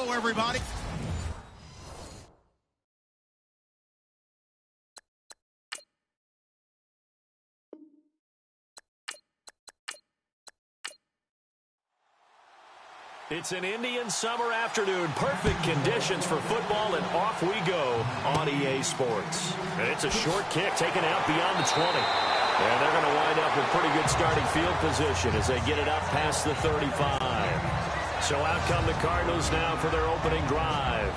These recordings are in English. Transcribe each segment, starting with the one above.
Hello, everybody. It's an Indian summer afternoon. Perfect conditions for football, and off we go on EA Sports. And it's a short kick taken out beyond the 20. And they're going to wind up with pretty good starting field position as they get it up past the 35. So out come the Cardinals now for their opening drive.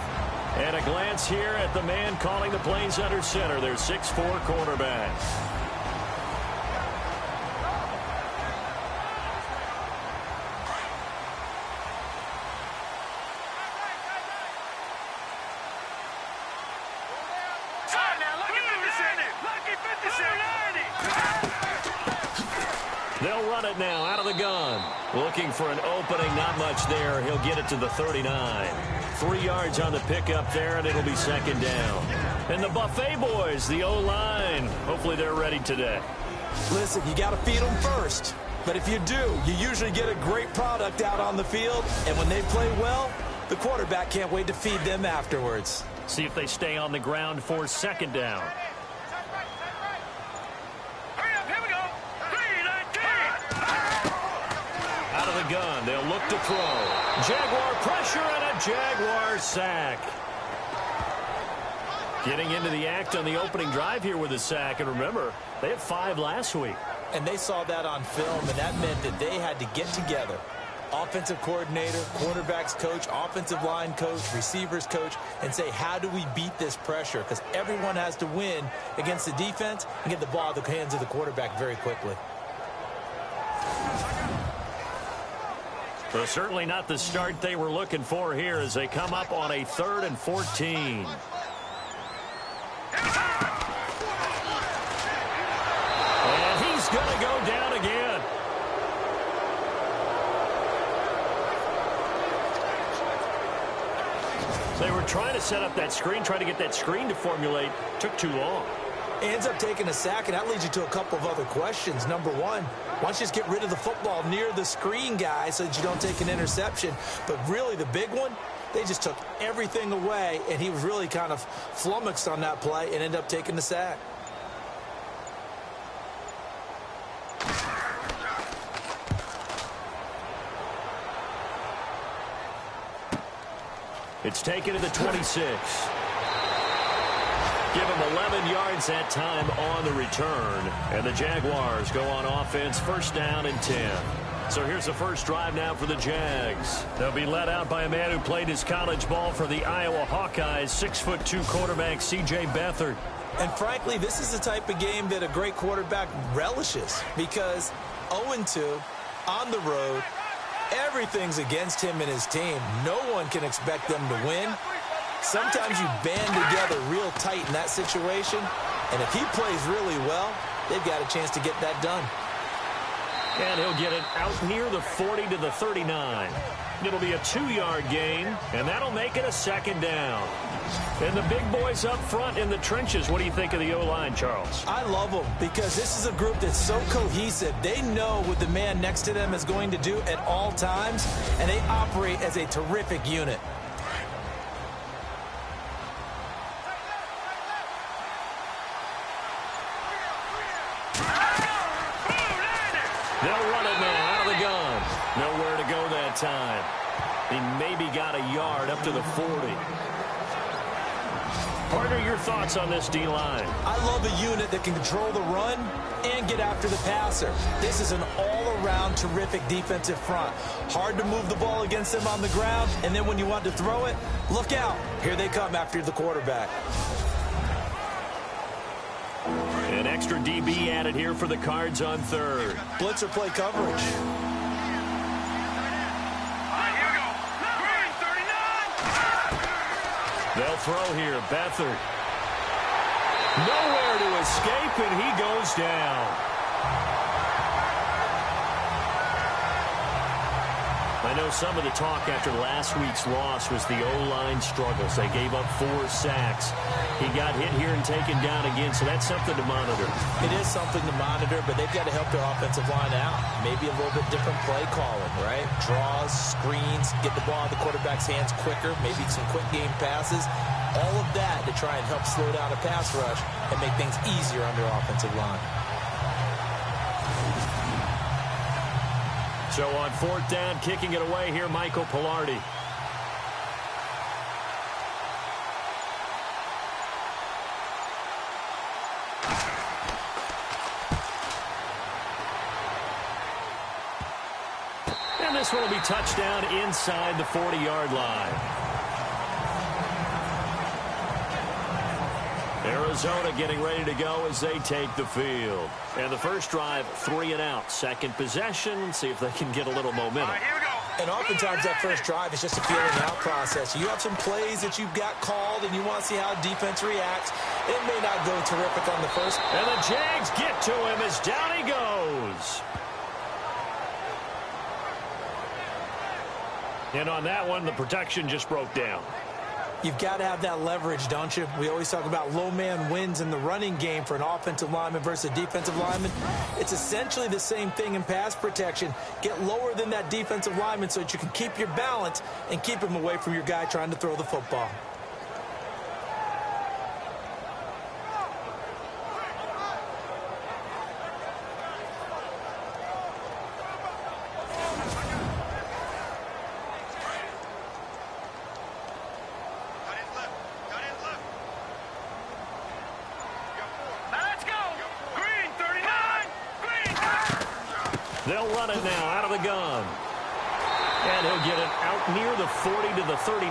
And a glance here at the man calling the plays under center, their 6'4" quarterback. They'll run it now out of the gun. Looking for an opening, not much there. He'll get it to the 39. 3 yards on the pickup there, and it'll be second down. And the Buffet boys, the O-line, hopefully they're ready today. Listen, you got to feed them first. But if you do, you usually get a great product out on the field. And when they play well, the quarterback can't wait to feed them afterwards. See if they stay on the ground for second down. Out of the gun, they'll look to throw. Jaguar pressure and a Jaguar sack. Getting into the act on the opening drive here with a sack. And remember, they had 5 last week. And they saw that on film, and that meant that they had to get together. Offensive coordinator, quarterbacks coach, offensive line coach, receivers coach, and say, how do we beat this pressure? Because everyone has to win against the defense and get the ball in the hands of the quarterback very quickly. So certainly not the start they were looking for here as they come up on a 3rd and 14. And he's going to go down again. They were trying to set up that screen, trying to get that screen to formulate. Took too long. Ends up taking a sack, and that leads you to a couple of other questions. Number one, why don't you just get rid of the football near the screen guy so that you don't take an interception? But really the big one, they just took everything away, and he was really kind of flummoxed on that play and ended up taking the sack. It's taken to the 26. Give him 11 yards that time on the return. And the Jaguars go on offense, first down and 10. So here's the first drive now for the Jags. They'll be led out by a man who played his college ball for the Iowa Hawkeyes, 6'2" quarterback C.J. Beathard. And frankly, this is the type of game that a great quarterback relishes because 0-2 on the road, everything's against him and his team. No one can expect them to win. Sometimes you band together real tight in that situation, and if he plays really well, they've got a chance to get that done. And he'll get it out near the 40 to the 39. It'll be a 2-yard gain, and that'll make it a second down. And the big boys up front in the trenches. What do you think of the O-line, Charles? I love them because this is a group that's so cohesive. They know what the man next to them is going to do at all times, and they operate as a terrific unit. They'll run it now out of the gun. Nowhere to go that time. He maybe got a yard up to the 40. Partner, your thoughts on this D-line? I love a unit that can control the run and get after the passer. This is an all-around terrific defensive front. Hard to move the ball against them on the ground, and then when you want to throw it, look out. Here they come after the quarterback. An extra DB added here for the Cards on 3rd. Blitzer play coverage. They'll throw here. Beathard. Nowhere to escape, and he goes down. I know some of the talk after last week's loss was the O-line struggles. They gave up 4 sacks. He got hit here and taken down again, so that's something to monitor. It is something to monitor, but they've got to help their offensive line out. Maybe a little bit different play calling, right? Draws, screens, get the ball in the quarterback's hands quicker, maybe some quick game passes. All of that to try and help slow down a pass rush and make things easier on their offensive line. So on 4th down, kicking it away here, Michael Pilardi. And this one will be touchdown inside the 40-yard line. Arizona getting ready to go as they take the field. And the first drive, 3 and out. Second possession, see if they can get a little momentum. All right, here we go. And oftentimes that first drive is just a feeling out process. You have some plays that you've got called and you want to see how defense reacts. It may not go terrific on the first. And the Jags get to him as down he goes. And on that one, the protection just broke down. You've got to have that leverage, don't you? We always talk about low man wins in the running game for an offensive lineman versus a defensive lineman. It's essentially the same thing in pass protection. Get lower than that defensive lineman so that you can keep your balance and keep him away from your guy trying to throw the football. They'll run it now out of the gun. And he'll get it out near the 40 to the 39.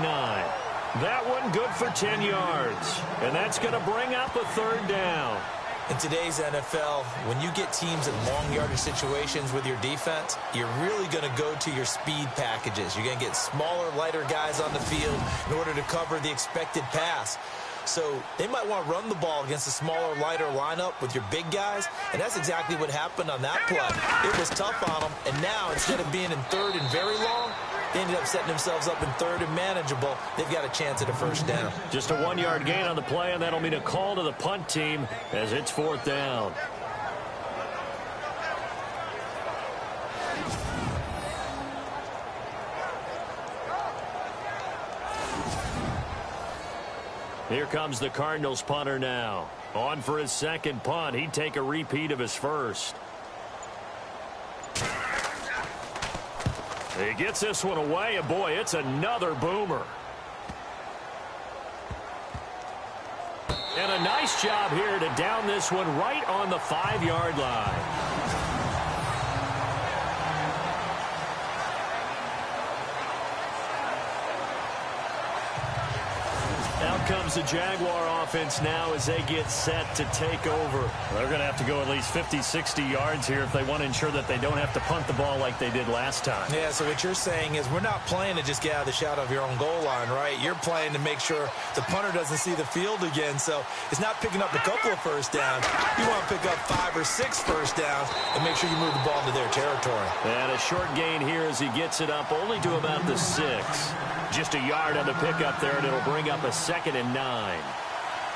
That one good for 10 yards. And that's going to bring up a 3rd down. In today's NFL, when you get teams in long yardage situations with your defense, you're really going to go to your speed packages. You're going to get smaller, lighter guys on the field in order to cover the expected pass. So they might want to run the ball against a smaller, lighter lineup with your big guys, and that's exactly what happened on that play. It was tough on them, and now instead of being in 3rd and very long, they ended up setting themselves up in 3rd and manageable. They've got a chance at a 1st down. Just a 1-yard gain on the play, and that'll mean a call to the punt team as it's 4th down. Here comes the Cardinals punter now. On for his 2nd punt. He'd take a repeat of his first. He gets this one away, and boy, it's another boomer. And a nice job here to down this one right on the 5-yard line. Out comes the Jaguar offense now as they get set to take over. They're going to have to go at least 50, 60 yards here if they want to ensure that they don't have to punt the ball like they did last time. Yeah, so what you're saying is we're not playing to just get out of the shadow of your own goal line, right? You're playing to make sure the punter doesn't see the field again. So it's not picking up a couple of first downs. You want to pick up 5 or 6 first downs and make sure you move the ball into their territory. And a short gain here as he gets it up only to about the 6. Just a yard on the pickup there, and it'll bring up a 2nd and 9.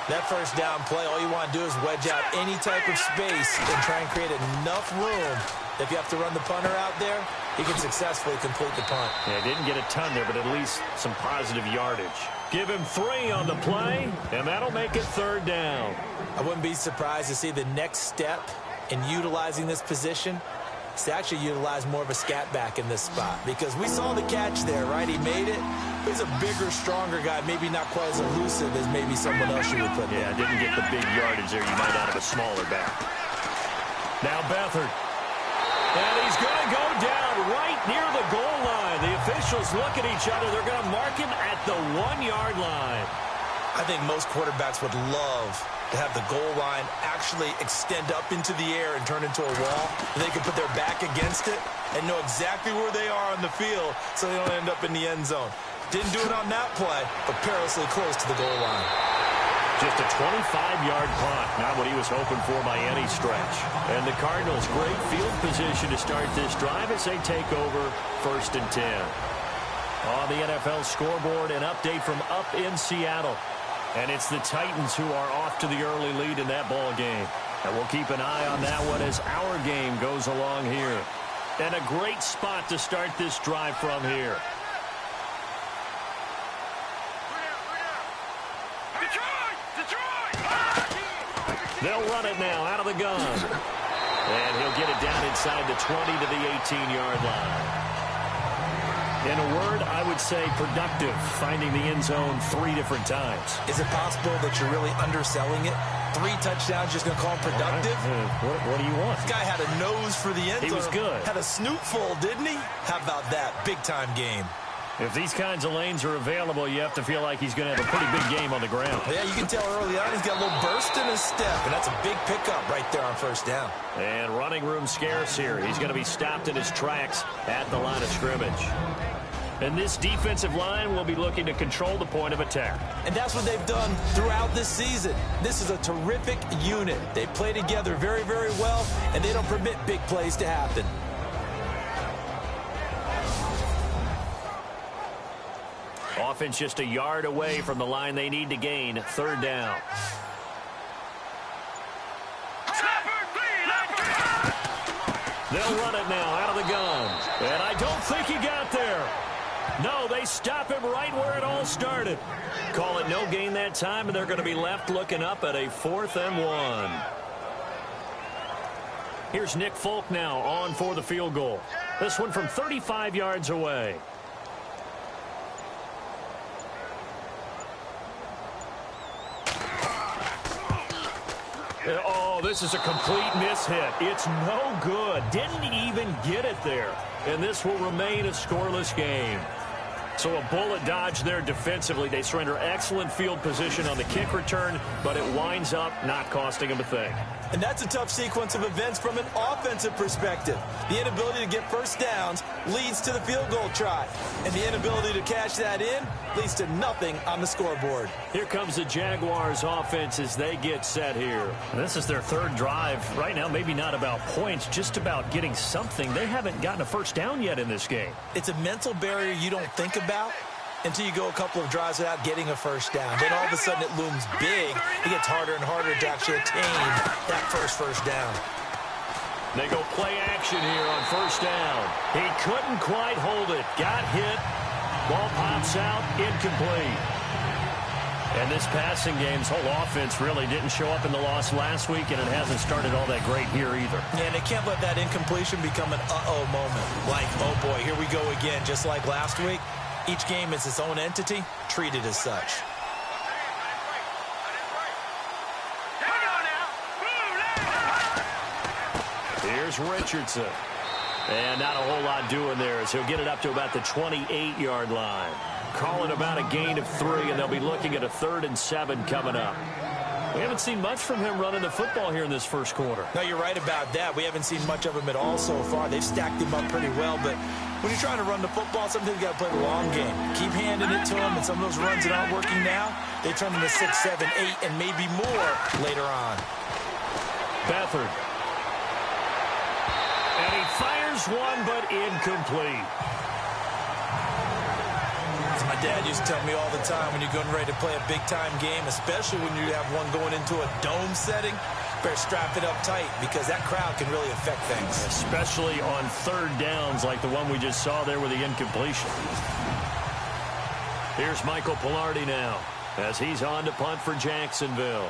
That first down play, all you want to do is wedge out any type of space and try and create enough room that if you have to run the punter out there, he can successfully complete the punt. Yeah, didn't get a ton there, but at least some positive yardage. Give him 3 on the play, and that'll make it 3rd down. I wouldn't be surprised to see the next step in utilizing this position is to actually utilize more of a scat back in this spot, because we saw the catch there, right? He made it. He's a bigger, stronger guy, maybe not quite as elusive as maybe someone else you would put there. Yeah, didn't get the big yardage there. You might out of a smaller back. Now Beathard. And he's going to go down right near the goal line. The officials look at each other. They're going to mark him at the 1-yard line. I think most quarterbacks would love to have the goal line actually extend up into the air and turn into a wall. They can put their back against it and know exactly where they are on the field so they don't end up in the end zone. Didn't do it on that play, but perilously close to the goal line. Just a 25-yard punt, not what he was hoping for by any stretch. And the Cardinals, great field position to start this drive as they take over 1st and 10. On the NFL scoreboard, an update from up in Seattle. And it's the Titans who are off to the early lead in that ball game. And we'll keep an eye on that one as our game goes along here. And a great spot to start this drive from here. They'll run it now out of the gun. And he'll get it down inside the 20 to the 18-yard line. In a word, I would say productive, finding the end zone 3 different times. Is it possible that you're really underselling it? 3 touchdowns, just going to call him productive? What do you want? This guy had a nose for the end zone. He was good. Had a snoot full, didn't he? How about that? Big-time game. If these kinds of lanes are available, you have to feel like he's going to have a pretty big game on the ground. Yeah, you can tell early on he's got a little burst in his step, and that's a big pickup right there on 1st down. And running room scarce here. He's going to be stopped in his tracks at the line of scrimmage. And this defensive line will be looking to control the point of attack. And that's what they've done throughout this season. This is a terrific unit. They play together very, very well, and they don't permit big plays to happen. Offense just a yard away from the line they need to gain. 3rd down. They'll run it now out of the gun. And I don't think he got there. No, they stop him right where it all started. Call it no gain that time, and they're going to be left looking up at a 4th and 1. Here's Nick Folk now on for the field goal. This one from 35 yards away. Oh, this is a complete mishit. It's no good. Didn't even get it there. And this will remain a scoreless game. So a bullet dodge there defensively. They surrender excellent field position on the kick return, but it winds up not costing them a thing. And that's a tough sequence of events from an offensive perspective. The inability to get 1st downs leads to the field goal try. And the inability to cash that in leads to nothing on the scoreboard. Here comes the Jaguars offense as they get set here. And this is their 3rd drive. Right now, maybe not about points, just about getting something. They haven't gotten a 1st down yet in this game. It's a mental barrier you don't think about until you go a couple of drives without getting a 1st down. Then all of a sudden it looms big. It gets harder and harder to actually attain that first down. They go play action here on 1st down. He couldn't quite hold it. Got hit. Ball pops out. Incomplete. And this passing game's whole offense really didn't show up in the loss last week, and it hasn't started all that great here either. Yeah, and they can't let that incompletion become an uh-oh moment. Like, oh boy, here we go again, just like last week. Each game is its own entity, treated as such. Here's Richardson. And not a whole lot doing there as he'll get it up to about the 28-yard line. Call it about a gain of 3, and they'll be looking at a 3rd and 7 coming up. We haven't seen much from him running the football here in this 1st quarter. No, you're right about that. We haven't seen much of him at all so far. They've stacked him up pretty well, but when you're trying to run the football, sometimes you got to play the long game. Keep handing it to him, and some of those runs that aren't working now, they turn into 6, 7, 8, and maybe more later on. Beathard. And he fires one, but incomplete. As my dad used to tell me all the time, when you're getting ready to play a big-time game, especially when you have one going into a dome setting, better strap it up tight because that crowd can really affect things. Especially on 3rd downs like the one we just saw there with the incompletion. Here's Michael Pilardi now as he's on to punt for Jacksonville.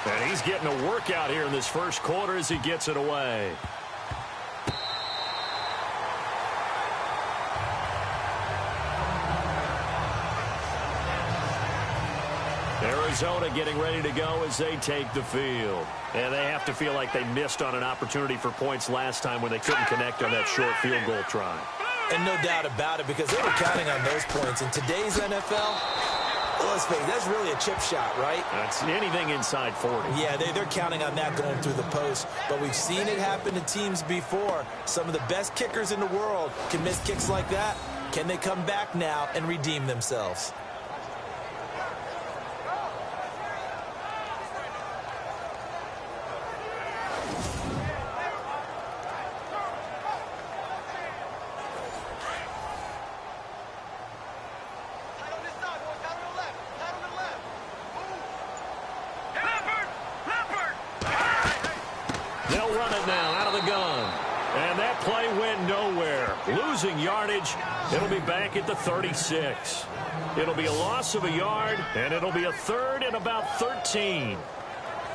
And he's getting a workout here in this 1st quarter as he gets it away. Arizona getting ready to go as they take the field. And they have to feel like they missed on an opportunity for points last time when they couldn't connect on that short field goal try. And no doubt about it, because they were counting on those points. In today's NFL, Let's face it, that's really a chip shot, right? That's anything inside 40. Yeah, they're counting on that going through the post. But we've seen it happen to teams before. Some of the best kickers in the world can miss kicks like that. Can they come back now and redeem themselves? They'll run it now out of the gun. And that play went nowhere. Losing yardage. It'll be back at the 36. It'll be a loss of a yard, and it'll be a third and about 13.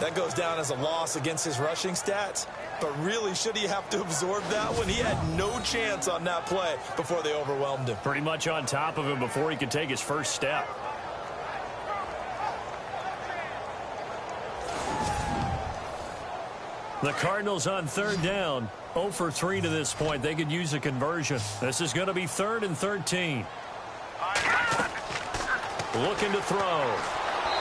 That goes down as a loss against his rushing stats. But really, should he have to absorb that one? He had no chance on that play before they overwhelmed him. Pretty much on top of him before he could take his first step. The Cardinals on third down. 0 for 3 to this point. They could use a conversion. This is going to be 3rd and 13. Looking to throw.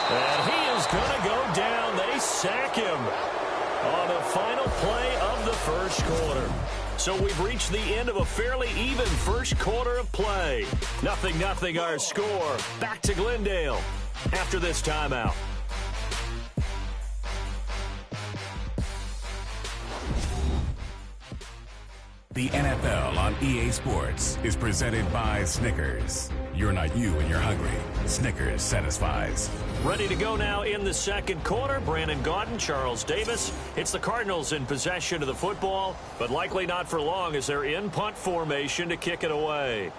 And he is going to go down. They sack him on the final play of the first quarter. So we've reached the end of a fairly even first quarter of play. 0-0 our score. Back to Glendale after this timeout. The NFL on EA Sports is presented by Snickers. You're not you when you're hungry. Snickers satisfies. Ready to go now in the second quarter. Brandon Gaudin, Charles Davis. It's the Cardinals in possession of the football, but likely not for long as they're in punt formation to kick it away.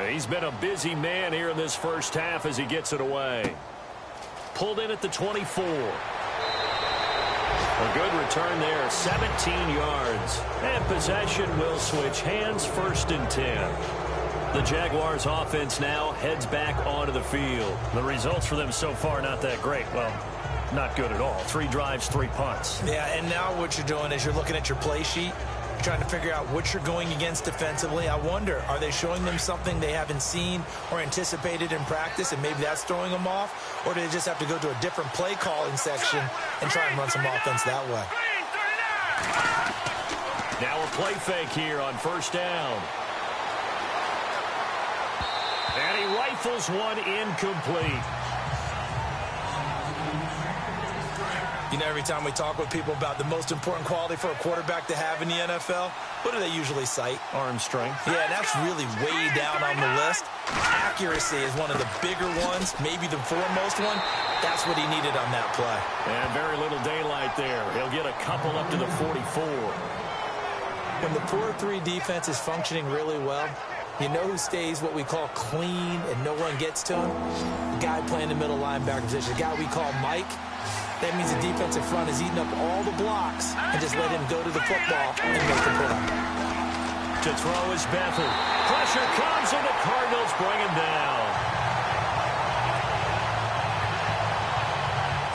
He's been a busy man here in this first half as he gets it away. Pulled in at the 24. A good return there, 17 yards. And possession will switch hands, 1st and 10. The Jaguars offense now heads back onto the field. The results for them so far not that great. Well, not good at all. 3 drives, 3 punts. Yeah, and now what you're doing is you're looking at your play sheet, trying to figure out what you're going against defensively. I wonder, are they showing them something they haven't seen or anticipated in practice, and maybe that's throwing them off? Or do they just have to go to a different play calling section and try and run some offense that way? Now a play fake here on 1st down. And he rifles one incomplete. You know, every time we talk with people about the most important quality for a quarterback to have in the NFL, what do they usually cite? Arm strength. Yeah, that's really way down on the list. Accuracy is one of the bigger ones, maybe the foremost one. That's what he needed on that play. And very little daylight there. He'll get a couple up to the 44. When the 4-3 defense is functioning really well, you know who stays what we call clean and no one gets to him? The guy playing the middle linebacker position, the guy we call Mike. That means the defensive front is eating up all the blocks and just let him go to the football and make the play. To throw is Bethel. Pressure comes and the Cardinals bring him down.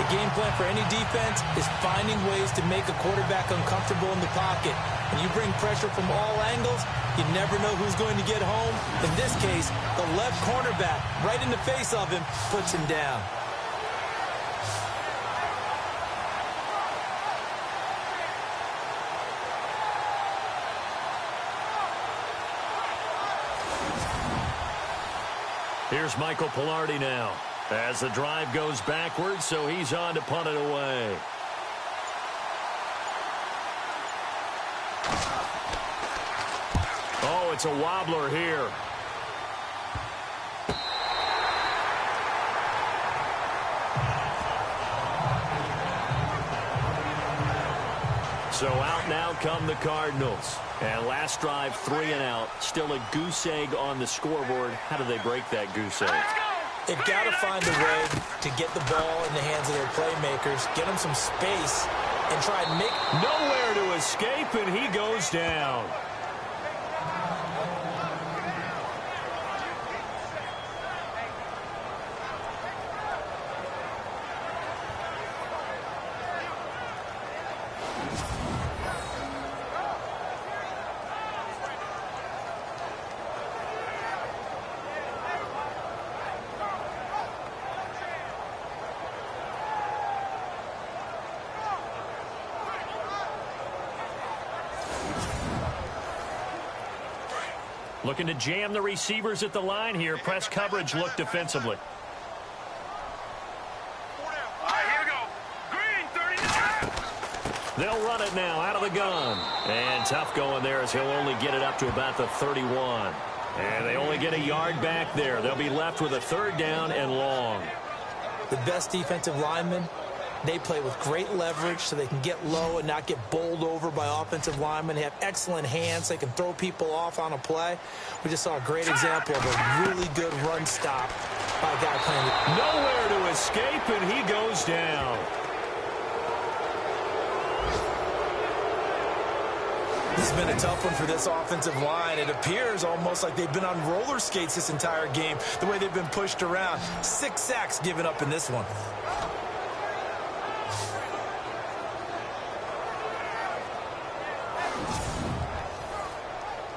The game plan for any defense is finding ways to make a quarterback uncomfortable in the pocket. When you bring pressure from all angles, you never know who's going to get home. In this case, the left cornerback, right in the face of him, puts him down. Here's Michael Pilardi now as the drive goes backwards, so he's on to punt it away. Oh, it's a wobbler here. So out now come the Cardinals. And last drive, 3 and out. Still a goose egg on the scoreboard. How do they break that goose egg? They've got to find a way to get the ball in the hands of their playmakers, get them some space, and try and make... Nowhere to escape, and he goes down. Looking to jam the receivers at the line here. Press coverage look defensively. They'll run it now out of the gun. And tough going there as he'll only get it up to about the 31. And they only get a yard back there. They'll be left with a 3rd down and long. The best defensive linemen, they play with great leverage so they can get low and not get bowled over by offensive linemen. They have excellent hands. They can throw people off on a play. We just saw a great example of a really good run stop by a guy playing. Nowhere to escape, and he goes down. This has been a tough one for this offensive line. It appears almost like they've been on roller skates this entire game, the way they've been pushed around. 6 sacks given up in this one.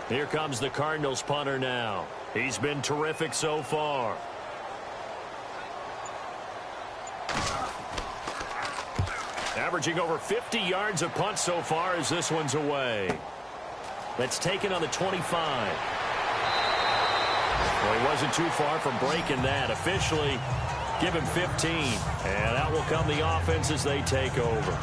Here comes the Cardinals punter now. He's been terrific so far. Averaging over 50 yards a punt so far as this one's away. That's taken on the 25. Well, he wasn't too far from breaking that. Officially, give him 15. And out will come the offense as they take over.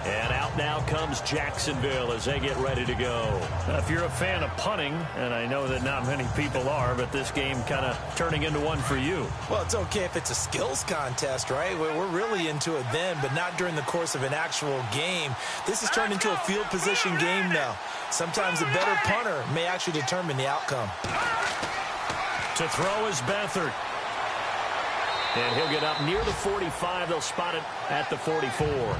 And out now comes Jacksonville as they get ready to go. If you're a fan of punting, and I know that not many people are, but this game kind of turning into one for you. Well, it's okay if it's a skills contest, right? We're really into it then, but not during the course of an actual game. This has turned into a field position game now. Sometimes a better punter may actually determine the outcome. To throw is Beathard. And he'll get up near the 45. They'll spot it at the 44.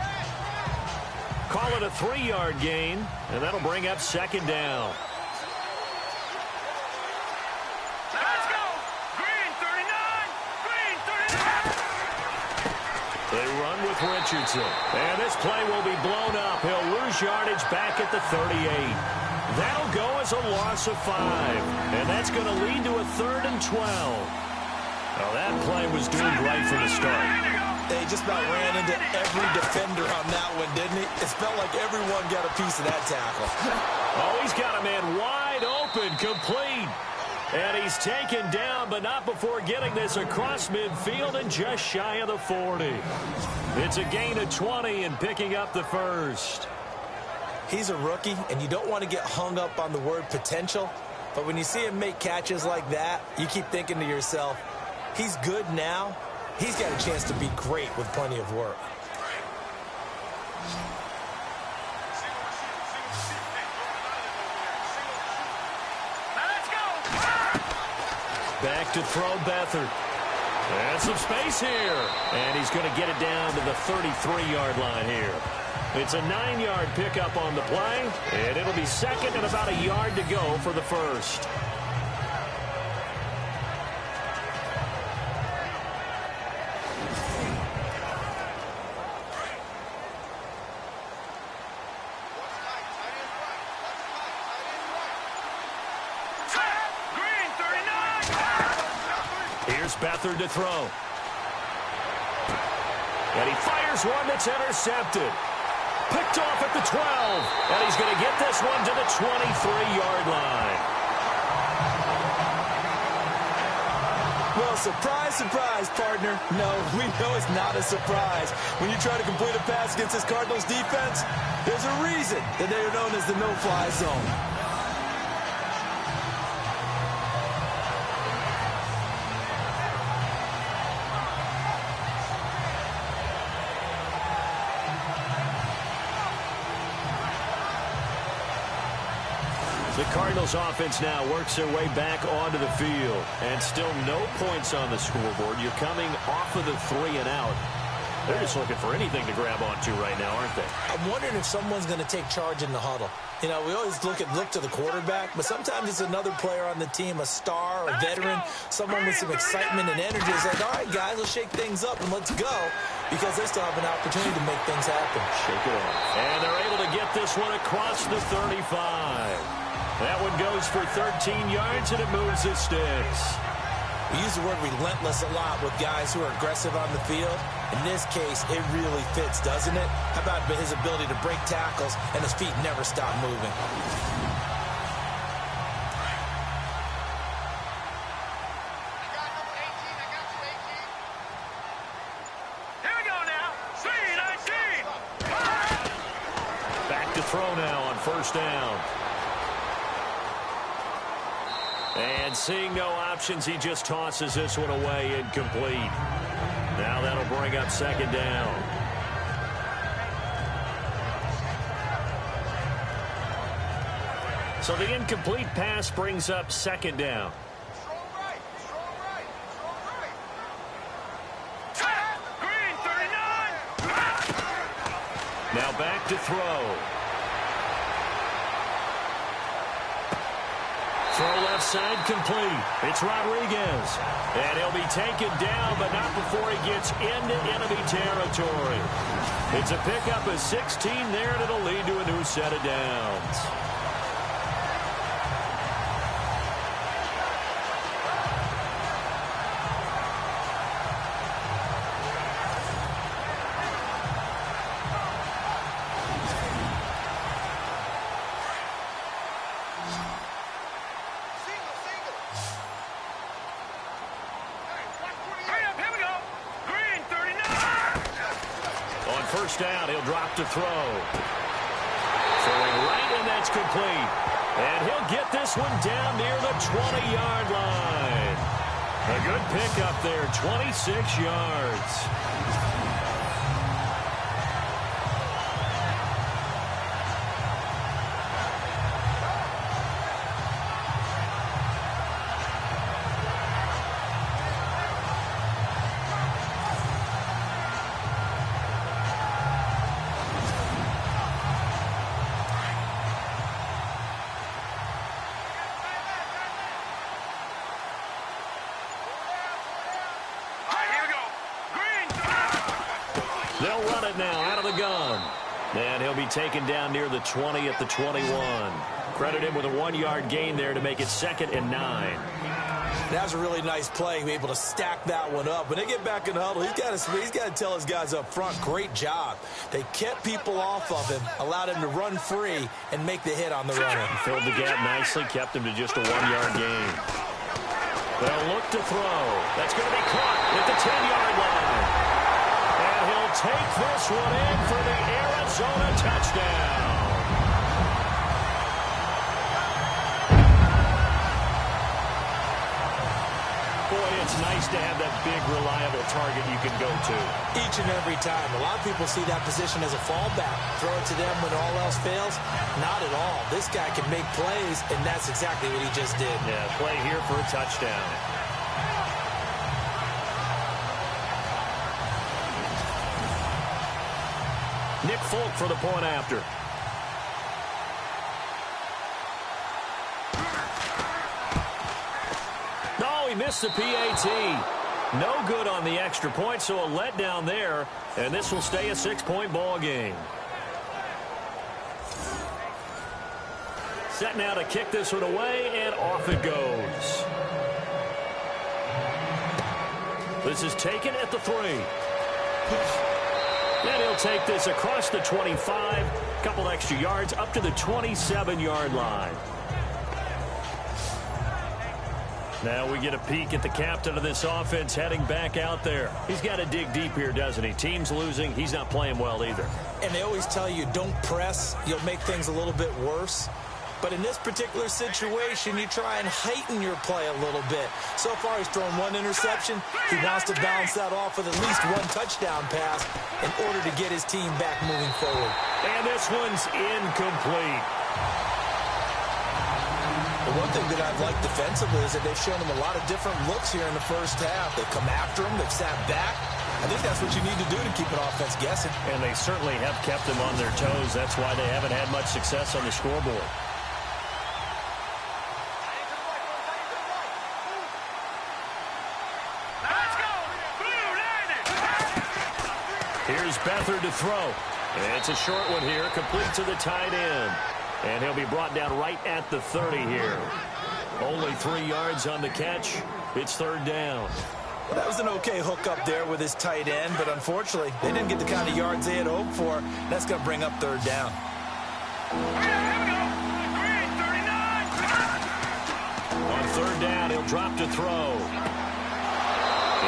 Call it a 3-yard gain, and that'll bring up 2nd down. Let's go! Green 39! Green 39! They run with Richardson. And this play will be blown up. He'll lose yardage back at the 38. That'll go as a loss of 5. And that's going to lead to a 3rd and 12. Well, that play was doomed right from the start. They just about ran into every defender on that one, didn't he? It felt like everyone got a piece of that tackle. Oh, he's got a man wide open, complete. And he's taken down, but not before getting this across midfield and just shy of the 40. It's a gain of 20 and picking up the 1st. He's a rookie, and you don't want to get hung up on the word potential. But when you see him make catches like that, you keep thinking to yourself, he's good now. He's got a chance to be great with plenty of work. Let's go! Back to throw Beathard. And some space here. And he's going to get it down to the 33-yard line here. It's a 9-yard pickup on the play. And it'll be 2nd and about a yard to go for the 1st. Beathard to throw. And he fires one that's intercepted. Picked off at the 12. And he's going to get this one to the 23-yard line. Well, surprise, surprise, partner. No, we know it's not a surprise. When you try to complete a pass against this Cardinals defense, there's a reason that they are known as the no-fly zone. The Cardinals offense now works their way back onto the field. And still no points on the scoreboard. You're coming off of the 3 and out. They're just looking for anything to grab onto right now, aren't they? I'm wondering if someone's going to take charge in the huddle. You know, we always look to the quarterback, but sometimes it's another player on the team, a star, a veteran, someone with some excitement and energy. It's like, all right, guys, let's shake things up and let's go, because they still have an opportunity to make things happen. Shake it off. And they're able to get this one across the 35. That one goes for 13 yards, and it moves the sticks. We use the word relentless a lot with guys who are aggressive on the field. In this case, it really fits, doesn't it? How about his ability to break tackles and his feet never stop moving? throw now on first down. And seeing no options, he just tosses this one away, incomplete. Now that'll bring up second down. So the incomplete pass brings up second down. Green, 39. Now back to throw. Throw left side complete. It's Rodriguez. And he'll be taken down, but not before he gets into enemy territory. It's a pickup of 16 there, and it'll lead to a new set of downs. First down, he'll drop to throw. Throwing right, and that's complete. And he'll get this one down near the 20-yard line. A good pickup there, 26 yards. They'll run it now out of the gun. And he'll be taken down near the 20 at the 21. Credit him with a 1-yard gain there to make it 2nd and 9. That was a really nice play, being able to stack that one up. When they get back in the huddle, he's got to tell his guys up front, great job. They kept people off of him, allowed him to run free, and make the hit on the runner. Filled the gap nicely, kept him to just a 1-yard gain. They'll look to throw. That's going to be caught at the 10-yard line. And he'll take this one in for the Arizona touchdown. Boy, it's nice to have that big, reliable target you can go to. Each and every time. A lot of people see that position as a fallback. Throw it to them when all else fails. Not at all. This guy can make plays, and that's exactly what he just did. Yeah, play here for a touchdown. Nick Folk for the point after. No, he missed the PAT. No good on the extra point, so a letdown there, and this will stay a 6-point ball game. Set now to kick this one away, and off it goes. This is taken at the 3. And he'll take this across the 25, a couple extra yards up to the 27-yard line. Now we get a peek at the captain of this offense heading back out there. He's got to dig deep here, doesn't he? Team's losing. He's not playing well either. And they always tell you, don't press. You'll make things a little bit worse. But in this particular situation, you try and heighten your play a little bit. So far, he's thrown 1 interception. He wants to bounce that off with at least 1 touchdown pass in order to get his team back moving forward. And this one's incomplete. The one thing that I've liked defensively is that they've shown him a lot of different looks here in the first half. They've come after him. They've sat back. I think that's what you need to do to keep an offense guessing. And they certainly have kept them on their toes. That's why they haven't had much success on the scoreboard. Here's Beathard to throw. It's a short one here, complete to the tight end. And he'll be brought down right at the 30 here. Only 3 yards on the catch. It's 3rd down. Well, that was an okay hook up there with his tight end, but unfortunately, they didn't get the kind of yards they had hoped for. That's going to bring up 3rd down. On 3rd down, he'll drop to throw.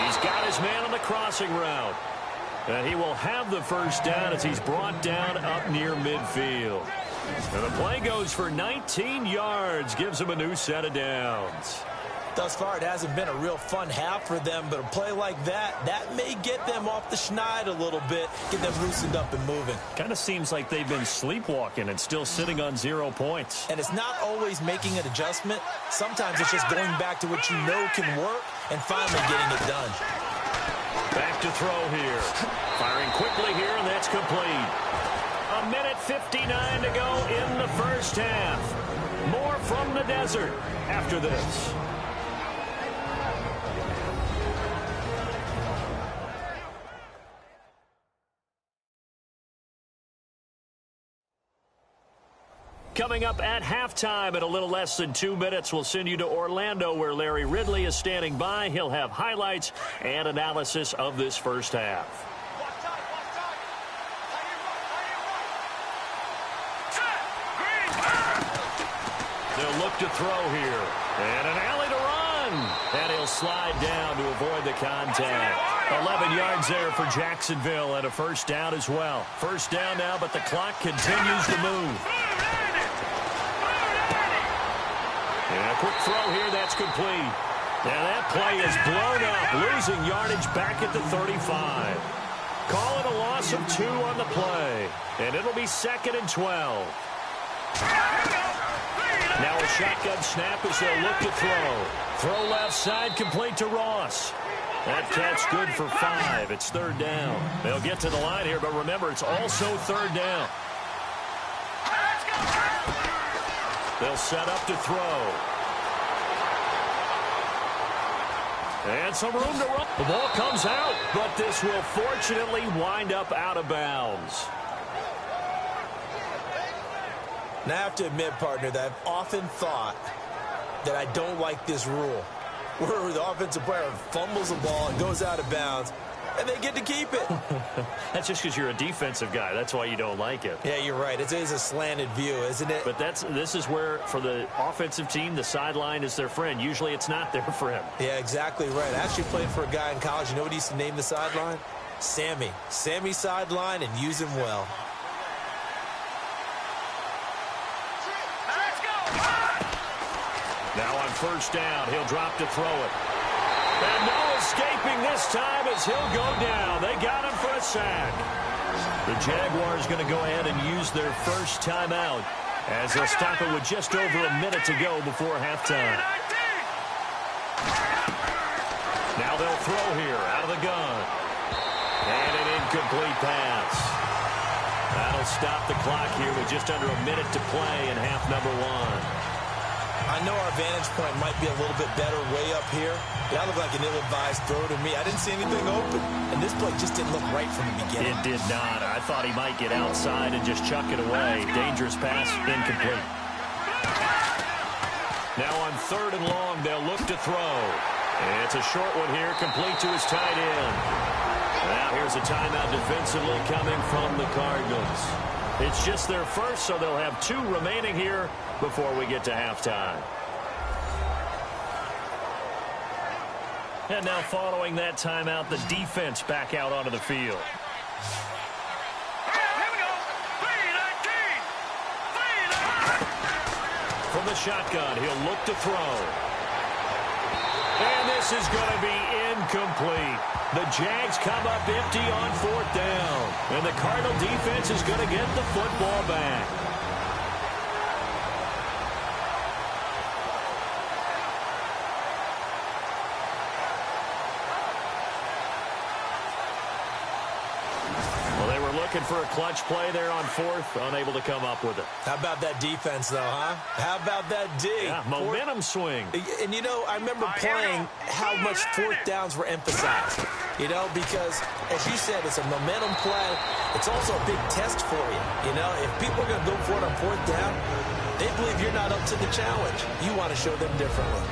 He's got his man on the crossing route. And he will have the first down as he's brought down up near midfield. And the play goes for 19 yards, gives them a new set of downs. Thus far, it hasn't been a real fun half for them, but a play like that may get them off the schneid a little bit, get them loosened up and moving. Kind of seems like they've been sleepwalking and still sitting on 0 points. And it's not always making an adjustment. Sometimes it's just going back to what you know can work and finally getting it done. Back to throw here. Firing quickly here, and that's complete. 1:59 to go in the first half. More from the desert after this. Coming up at halftime in a little less than 2 minutes, we'll send you to Orlando where Larry Ridley is standing by. He'll have highlights and analysis of this first half. They'll look to throw here. And an alley to run. And he'll slide down to avoid the contact. 11 yards there for Jacksonville and a first down as well. First down now, but the clock continues to move. And a quick throw here, that's complete. And that play is blown up, losing yardage back at the 35. Call it a loss of 2 on the play. And it'll be 2nd and 12. Now a shotgun snap as they'll look to throw. Throw left side, complete to Ross. That catch good for 5. It's 3rd down. They'll get to the line here, but remember, it's also 3rd down. They'll set up to throw. And some room to run. The ball comes out, but this will fortunately wind up out of bounds. Now, I have to admit, partner, that I've often thought that I don't like this rule, where the offensive player fumbles the ball and goes out of bounds, and they get to keep it. That's just because you're a defensive guy. That's why you don't like it. Yeah, you're right. It is a slanted view, isn't it? But this is where, for the offensive team, the sideline is their friend. Usually it's not there for him. Yeah, exactly right. I actually played for a guy in college. You know what he used to name the sideline? Sammy. Sammy sideline, and use him well. Now on first down, he'll drop to throw it. And no escaping this time as he'll go down. They got him for a sack. The Jaguars going to go ahead and use their first timeout as they'll stop it with just over a minute to go before halftime. Now they'll throw here out of the gun. And an incomplete pass. That'll stop the clock here with just under a minute to play in half number 1. I know our vantage point might be a little bit better way up here. That looked like an ill-advised throw to me. I didn't see anything open. And this play just didn't look right from the beginning. It did not. I thought he might get outside and just chuck it away. Dangerous pass, incomplete. Now on 3rd and long, they'll look to throw. And it's a short one here, complete to his tight end. Now here's a timeout defensively coming from the Cardinals. It's just their first, so they'll have 2 remaining here before we get to halftime. And now following that timeout, the defense back out onto the field. From the shotgun, he'll look to throw. And this is going to be incomplete. The Jags come up empty on 4th down. And the Cardinal defense is going to get the football back. Well, they were looking for a clutch play there on 4th, unable to come up with it. How about that defense, though, huh? How about that D? Yeah, momentum swing. And, you know, I remember playing how much 4th downs were emphasized. You know, because, as you said, it's a momentum play. It's also a big test for you. You know, if people are going to go for it on 4th down, they believe you're not up to the challenge. You want to show them differently.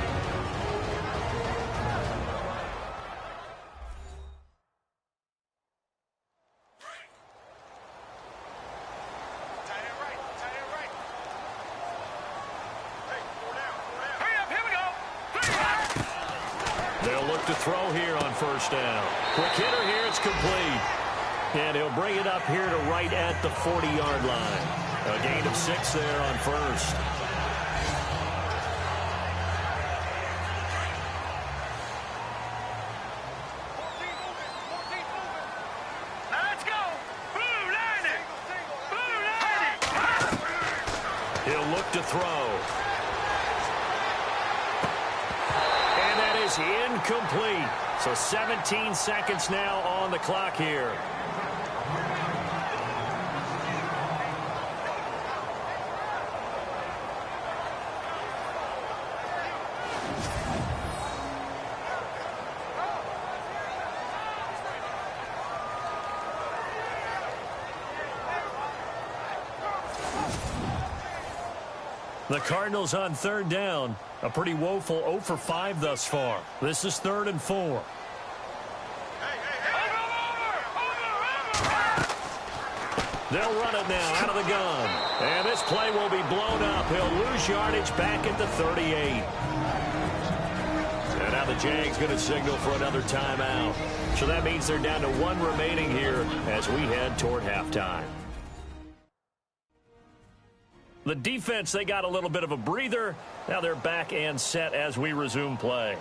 To throw here on 1st down. Quick hitter here, it's complete. And he'll bring it up here to right at the 40-yard line. A gain of 6 there on first. Let's go. Blue line it. Blue line it. He'll look to throw. And that is incomplete. So 17 seconds now on the clock here. The Cardinals on third down. A pretty woeful 0 for 5 thus far. This is 3rd and 4. They'll run it now out of the gun. And this play will be blown up. He'll lose yardage back at the 38. And now the Jags going to signal for another timeout. So that means they're down to 1 remaining here as we head toward halftime. The defense, they got a little bit of a breather. Now they're back and set as we resume play.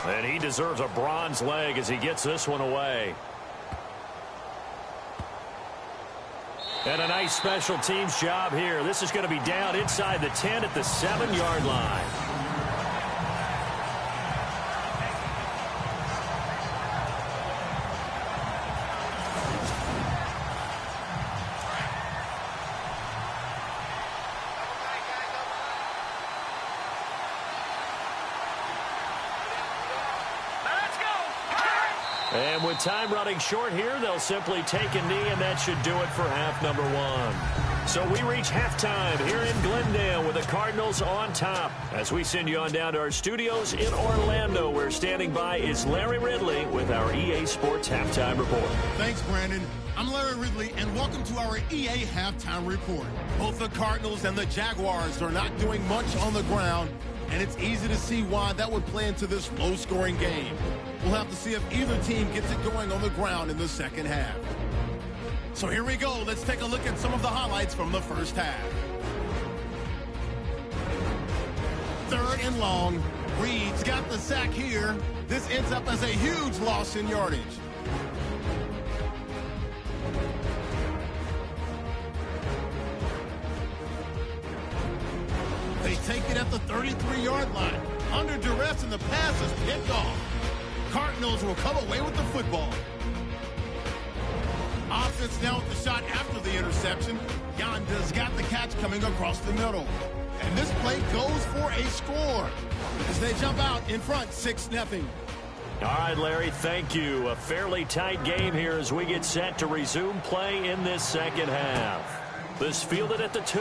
And he deserves a bronze leg as he gets this one away. And a nice special teams job here. This is going to be down inside the 10 at the 7-yard line. And with time running short here, they'll simply take a knee, and that should do it for half number 1. So we reach halftime here in Glendale with the Cardinals on top. As we send you on down to our studios in Orlando, where standing by is Larry Ridley with our EA Sports Halftime Report. Thanks, Brandon. I'm Larry Ridley, and welcome to our EA Halftime Report. Both the Cardinals and the Jaguars are not doing much on the ground, and it's easy to see why that would play into this low-scoring game. We'll have to see if either team gets it going on the ground in the second half. So here we go. Let's take a look at some of the highlights from the first half. 3rd and long. Reed's got the sack here. This ends up as a huge loss in yardage. They take it at the 33-yard line. Under duress, and the pass is picked off. Cardinals will come away with the football. Offense now with the shot after the interception. Yonda's got the catch coming across the middle. And this play goes for a score as they jump out in front 6-0. All right, Larry, thank you. A fairly tight game here as we get set to resume play in this second half. This fielded at the 2.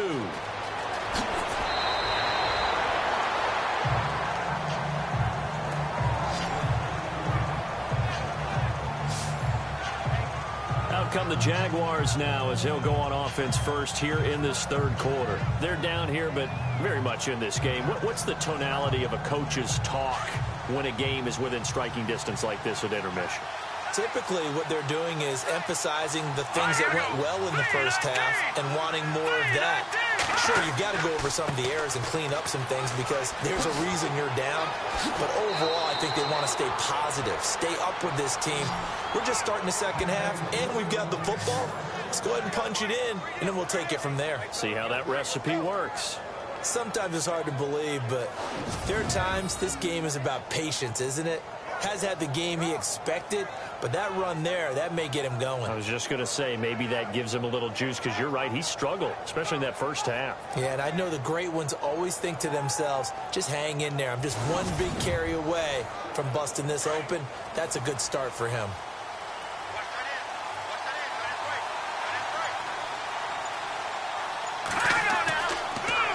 Come the Jaguars now as he'll go on offense first here in this 3rd quarter. They're down here, but very much in this game. What's the tonality of a coach's talk when a game is within striking distance like this at intermission? Typically, what they're doing is emphasizing the things that went well in the first half and wanting more of that. Sure, you've got to go over some of the errors and clean up some things because there's a reason you're down. But overall, I think they want to stay positive, stay up with this team. We're just starting the second half, and we've got the football. Let's go ahead and punch it in, and then we'll take it from there. See how that recipe works. Sometimes it's hard to believe, but there are times this game is about patience, isn't it? Has had the game he expected, but that run there, that may get him going. I was just going to say, maybe that gives him a little juice because you're right, he struggled, especially in that first half. Yeah, and I know the great ones always think to themselves, just hang in there. I'm just one big carry away from busting this open. That's a good start for him.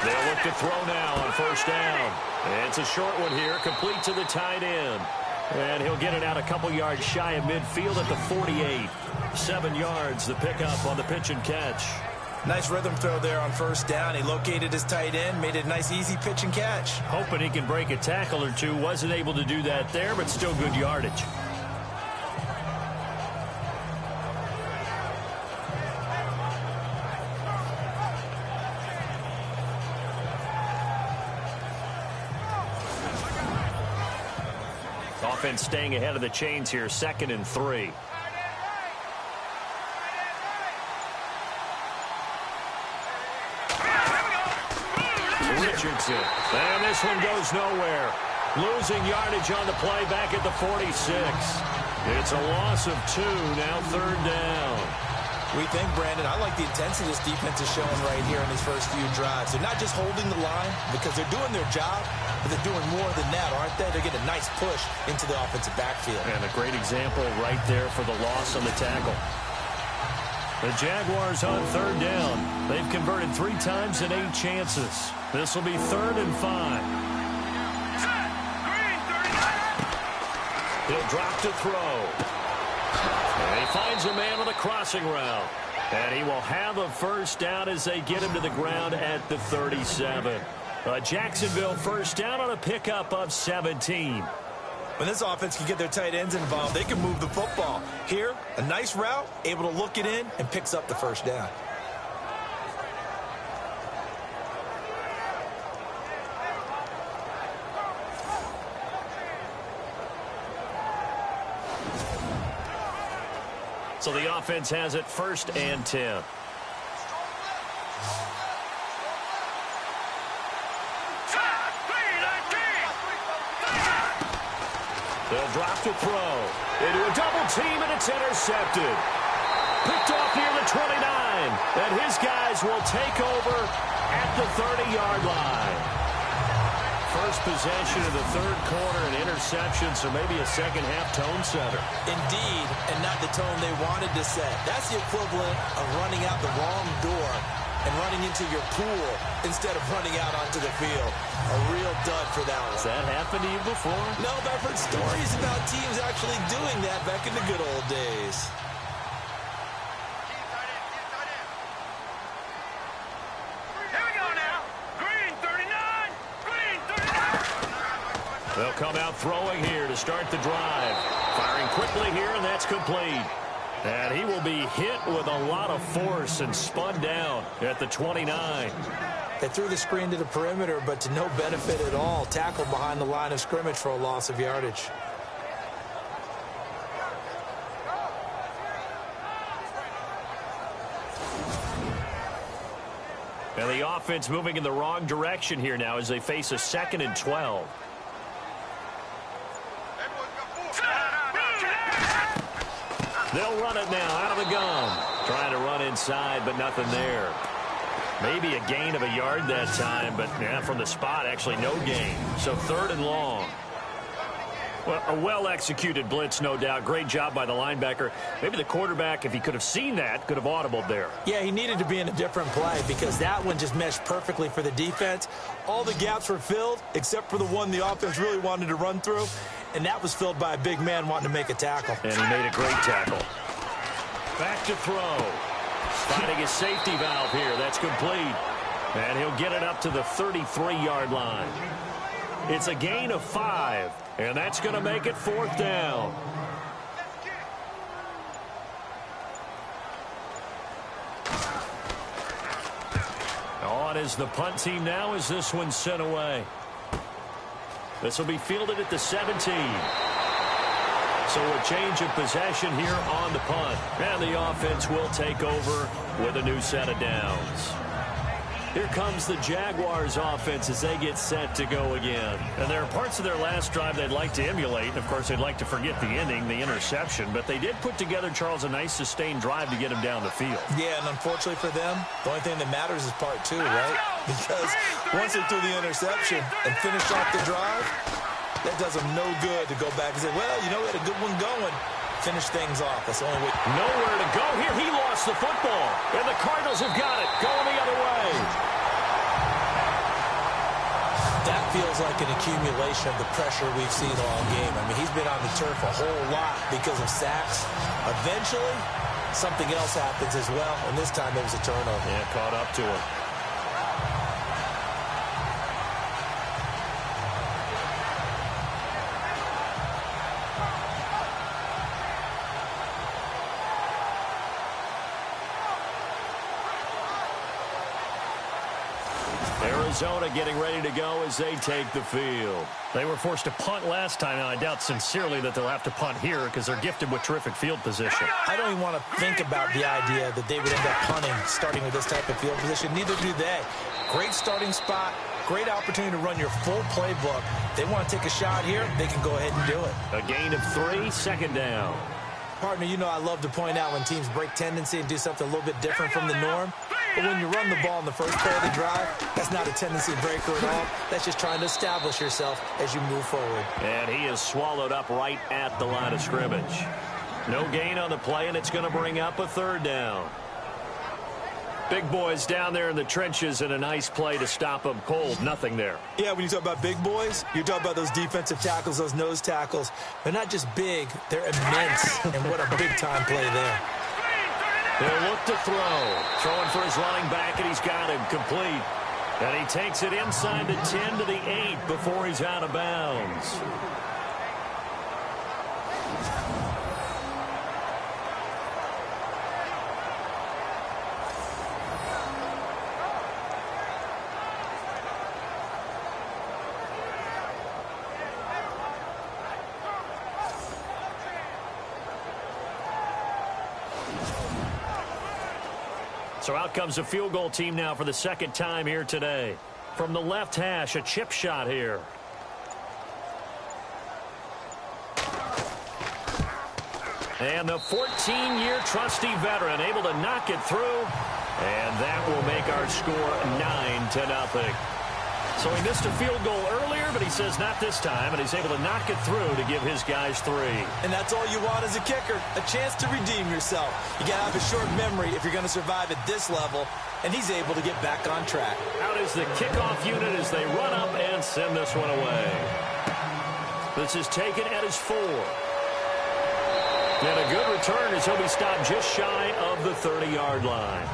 They'll look to throw now on first down. It's a short one here, complete to the tight end. And he'll get it out a couple yards shy of midfield at the 48. 7 yards, the pickup on the pitch and catch. Nice rhythm throw there on first down. He located his tight end, made it a nice, easy pitch and catch. Hoping he can break a tackle or two. Wasn't able to do that there, but still good yardage. offense staying ahead of the chains here, 2nd and 3. Richardson. And this one goes nowhere. Losing yardage on the play back at the 46. It's a loss of 2, now 3rd down. We think, Brandon, I like the intensity this defense is showing right here in his first few drives. They're not just holding the line because they're doing their job, but they're doing more than that, aren't they? They're getting a nice push into the offensive backfield. And a great example right there for the loss on the tackle. The Jaguars on 3rd down. They've converted 3 times in 8 chances. This will be 3rd and 5. He'll drop to throw. And he finds a man on the crossing route. And he will have a first down as they get him to the ground at the 37. Jacksonville first down on a pickup of 17. When this offense can get their tight ends involved, they can move the football. Here, a nice route, able to look it in, and picks up the first down. So the offense has it 1st and 10. They'll drop to throw. Into a double team, and it's intercepted. Picked off near the 29. And his guys will take over at the 30-yard line. First possession of the 3rd quarter, an interception, so maybe a second-half tone setter. Indeed, and not the tone they wanted to set. That's the equivalent of running out the wrong door and running into your pool instead of running out onto the field. A real dud for that one. Has that happened to you before? No, but I've heard stories about teams actually doing that back in the good old days. They'll come out throwing here to start the drive. Firing quickly here, and that's complete. And he will be hit with a lot of force and spun down at the 29. They threw the screen to the perimeter, but to no benefit at all. Tackled behind the line of scrimmage for a loss of yardage. And the offense moving in the wrong direction here now as they face a 2nd and 12. They'll run it now out of the gun. Trying to run inside, but nothing there. Maybe a gain of a yard that time, but yeah, from the spot, actually no gain. So 3rd and long. Well, a well-executed blitz, no doubt. Great job by the linebacker. Maybe the quarterback, if he could have seen that, could have audibled there. Yeah, he needed to be in a different play because that one just meshed perfectly for the defense. All the gaps were filled except for the one the offense really wanted to run through, and that was filled by a big man wanting to make a tackle. And he made a great tackle. Back to throw. Finding his safety valve here. That's complete. And he'll get it up to the 33-yard line. It's a gain of 5, and that's going to make it 4th down. On is the punt team now as this one's sent away. This will be fielded at the 17. So a change of possession here on the punt. And the offense will take over with a new set of downs. Here comes the Jaguars offense as they get set to go again. And there are parts of their last drive they'd like to emulate. Of course, they'd like to forget the ending, the interception. But they did put together, Charles, a nice sustained drive to get him down the field. Yeah, and unfortunately for them, the only thing that matters is part 2, right? Because once they threw the interception and finished off the drive, that does them no good to go back and say, well, you know, we had a good one going. Finish things off. That's the only way. Nowhere to go here. He lost the football. And the Cardinals have got it. Going the other way. That feels like an accumulation of the pressure we've seen all game. I mean, he's been on the turf a whole lot because of sacks. Eventually, something else happens as well. And this time it was a turnover. Yeah, caught up to him. Arizona getting ready to go as they take the field. They were forced to punt last time, and I doubt sincerely that they'll have to punt here because they're gifted with terrific field position. I don't even want to think about the idea that they would end up punting starting with this type of field position. Neither do they. Great starting spot. Great opportunity to run your full playbook. They want to take a shot here, they can go ahead and do it. A gain of 3, second down. Partner, you know I love to point out when teams break tendency and do something a little bit different from the norm. But when you run the ball in the first play of the drive, that's not a tendency breaker at all. That's just trying to establish yourself as you move forward. And he is swallowed up right at the line of scrimmage. No gain on the play, and it's going to bring up a third down. Big boys down there in the trenches, and a nice play to stop them cold. Nothing there. Yeah, when you talk about big boys, you're talking about those defensive tackles, those nose tackles. They're not just big, they're immense. And what a big-time play there. They'll look to throw. Throwing for his running back, and he's got him complete. And he takes it inside the 10 to the 8 before he's out of bounds. So out comes a field goal team now for the second time here today. From the left hash, a chip shot here. And the 14-year trusty veteran able to knock it through. And that will make our score 9-0. So he missed a field goal earlier, but he says not this time, and he's able to knock it through to give his guys 3. And that's all you want as a kicker, a chance to redeem yourself. You got to have a short memory if you're going to survive at this level, and he's able to get back on track. Out is the kickoff unit as they run up and send this one away. This is taken at his 4. And a good return as he'll be stopped just shy of the 30-yard line.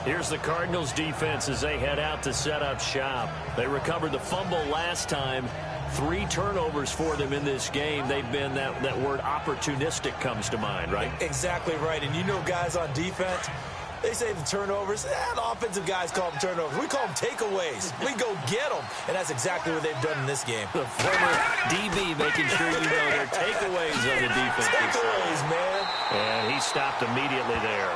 Here's the Cardinals defense as they head out to set up shop. They recovered the fumble last time. 3 turnovers for them in this game. They've been, that word opportunistic comes to mind, right? Exactly right. And you know guys on defense, they say the turnovers. The offensive guys call them turnovers. We call them takeaways. We go get them. And that's exactly what they've done in this game. The former DB making sure you know they're takeaways of the defense. Takeaways, man. And he stopped immediately there.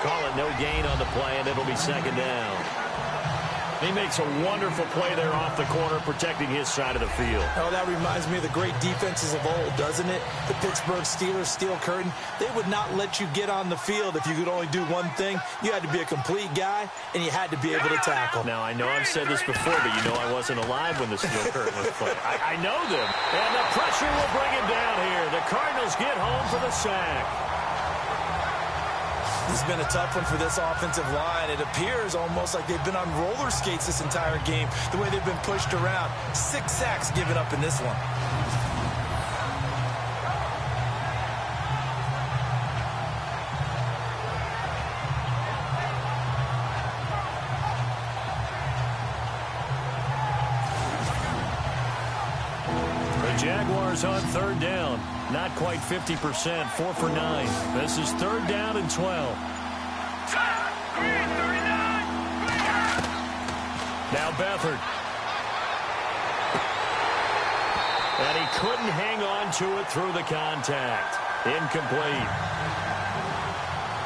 Call it no gain on the play, and it'll be second down. He makes a wonderful play there off the corner, protecting his side of the field. Oh, that reminds me of the great defenses of old, doesn't it? The Pittsburgh Steelers, steel curtain. They would not let you get on the field if you could only do one thing. You had to be a complete guy, and you had to be able to tackle. Now, I know I've said this before, but you know I wasn't alive when the steel curtain was played. I know them. And the pressure will bring him down here. The Cardinals get home for the sack. This has been a tough one for this offensive line. It appears almost like they've been on roller skates this entire game, the way they've been pushed around. 6 sacks given up in this one. The Jaguars on third down. Not quite 50%, 4 for 9. This is third down and 12. Now Beathard. And he couldn't hang on to it through the contact. Incomplete.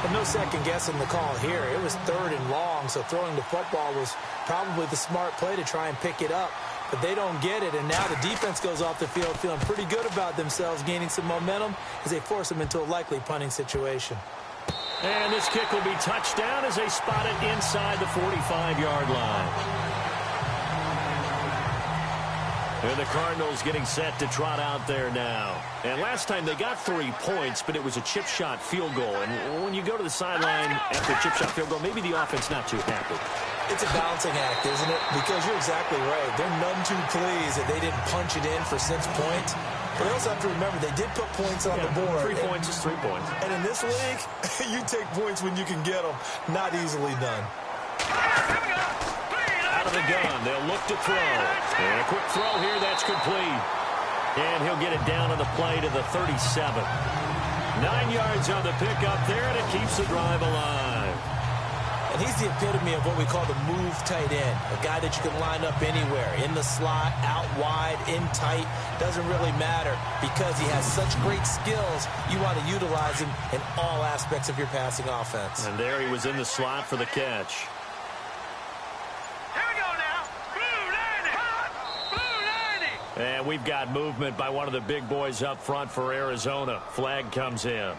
And no second guessing the call here. It was 3rd and long, so throwing the football was probably the smart play to try and pick it up. But they don't get it, and now the defense goes off the field feeling pretty good about themselves, gaining some momentum as they force them into a likely punting situation. And this kick will be touchdown as they spot it inside the 45-yard line. And the Cardinals getting set to trot out there now. And last time they got 3 points, but it was a chip shot field goal. And when you go to the sideline after a chip shot field goal, maybe the offense not too happy. It's a balancing act, isn't it? Because you're exactly right. They're none too pleased that they didn't punch it in for 6 points. But they also have to remember they did put points on the board. 3 points is 3 points. And in this league, you take points when you can get them. Not easily done. Out of the gun, they'll look to throw. And a quick throw here, that's complete. And he'll get it down on the play to the 37. 9 yards on the pickup there, and it keeps the drive alive. And he's the epitome of what we call the move tight end, a guy that you can line up anywhere, in the slot, out wide, in tight, doesn't really matter because he has such great skills. You want to utilize him in all aspects of your passing offense. And there he was in the slot for the catch. Here we go now. Blue 90. And we've got movement by one of the big boys up front for Arizona. Flag comes in.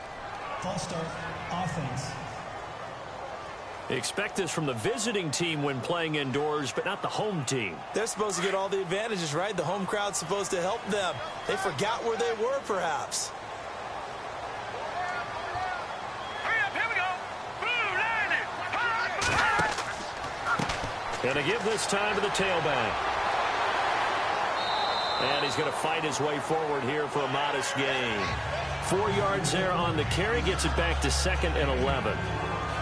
False start, offense. Expect this from the visiting team when playing indoors, but not the home team. They're supposed to get all the advantages, right? The home crowd's supposed to help them. They forgot where they were, perhaps. Hurry up, here we go. Blue 90. Going to give this time to the tailback. And he's going to fight his way forward here for a modest gain. 4 yards there on the carry, gets it back to 2nd and 11.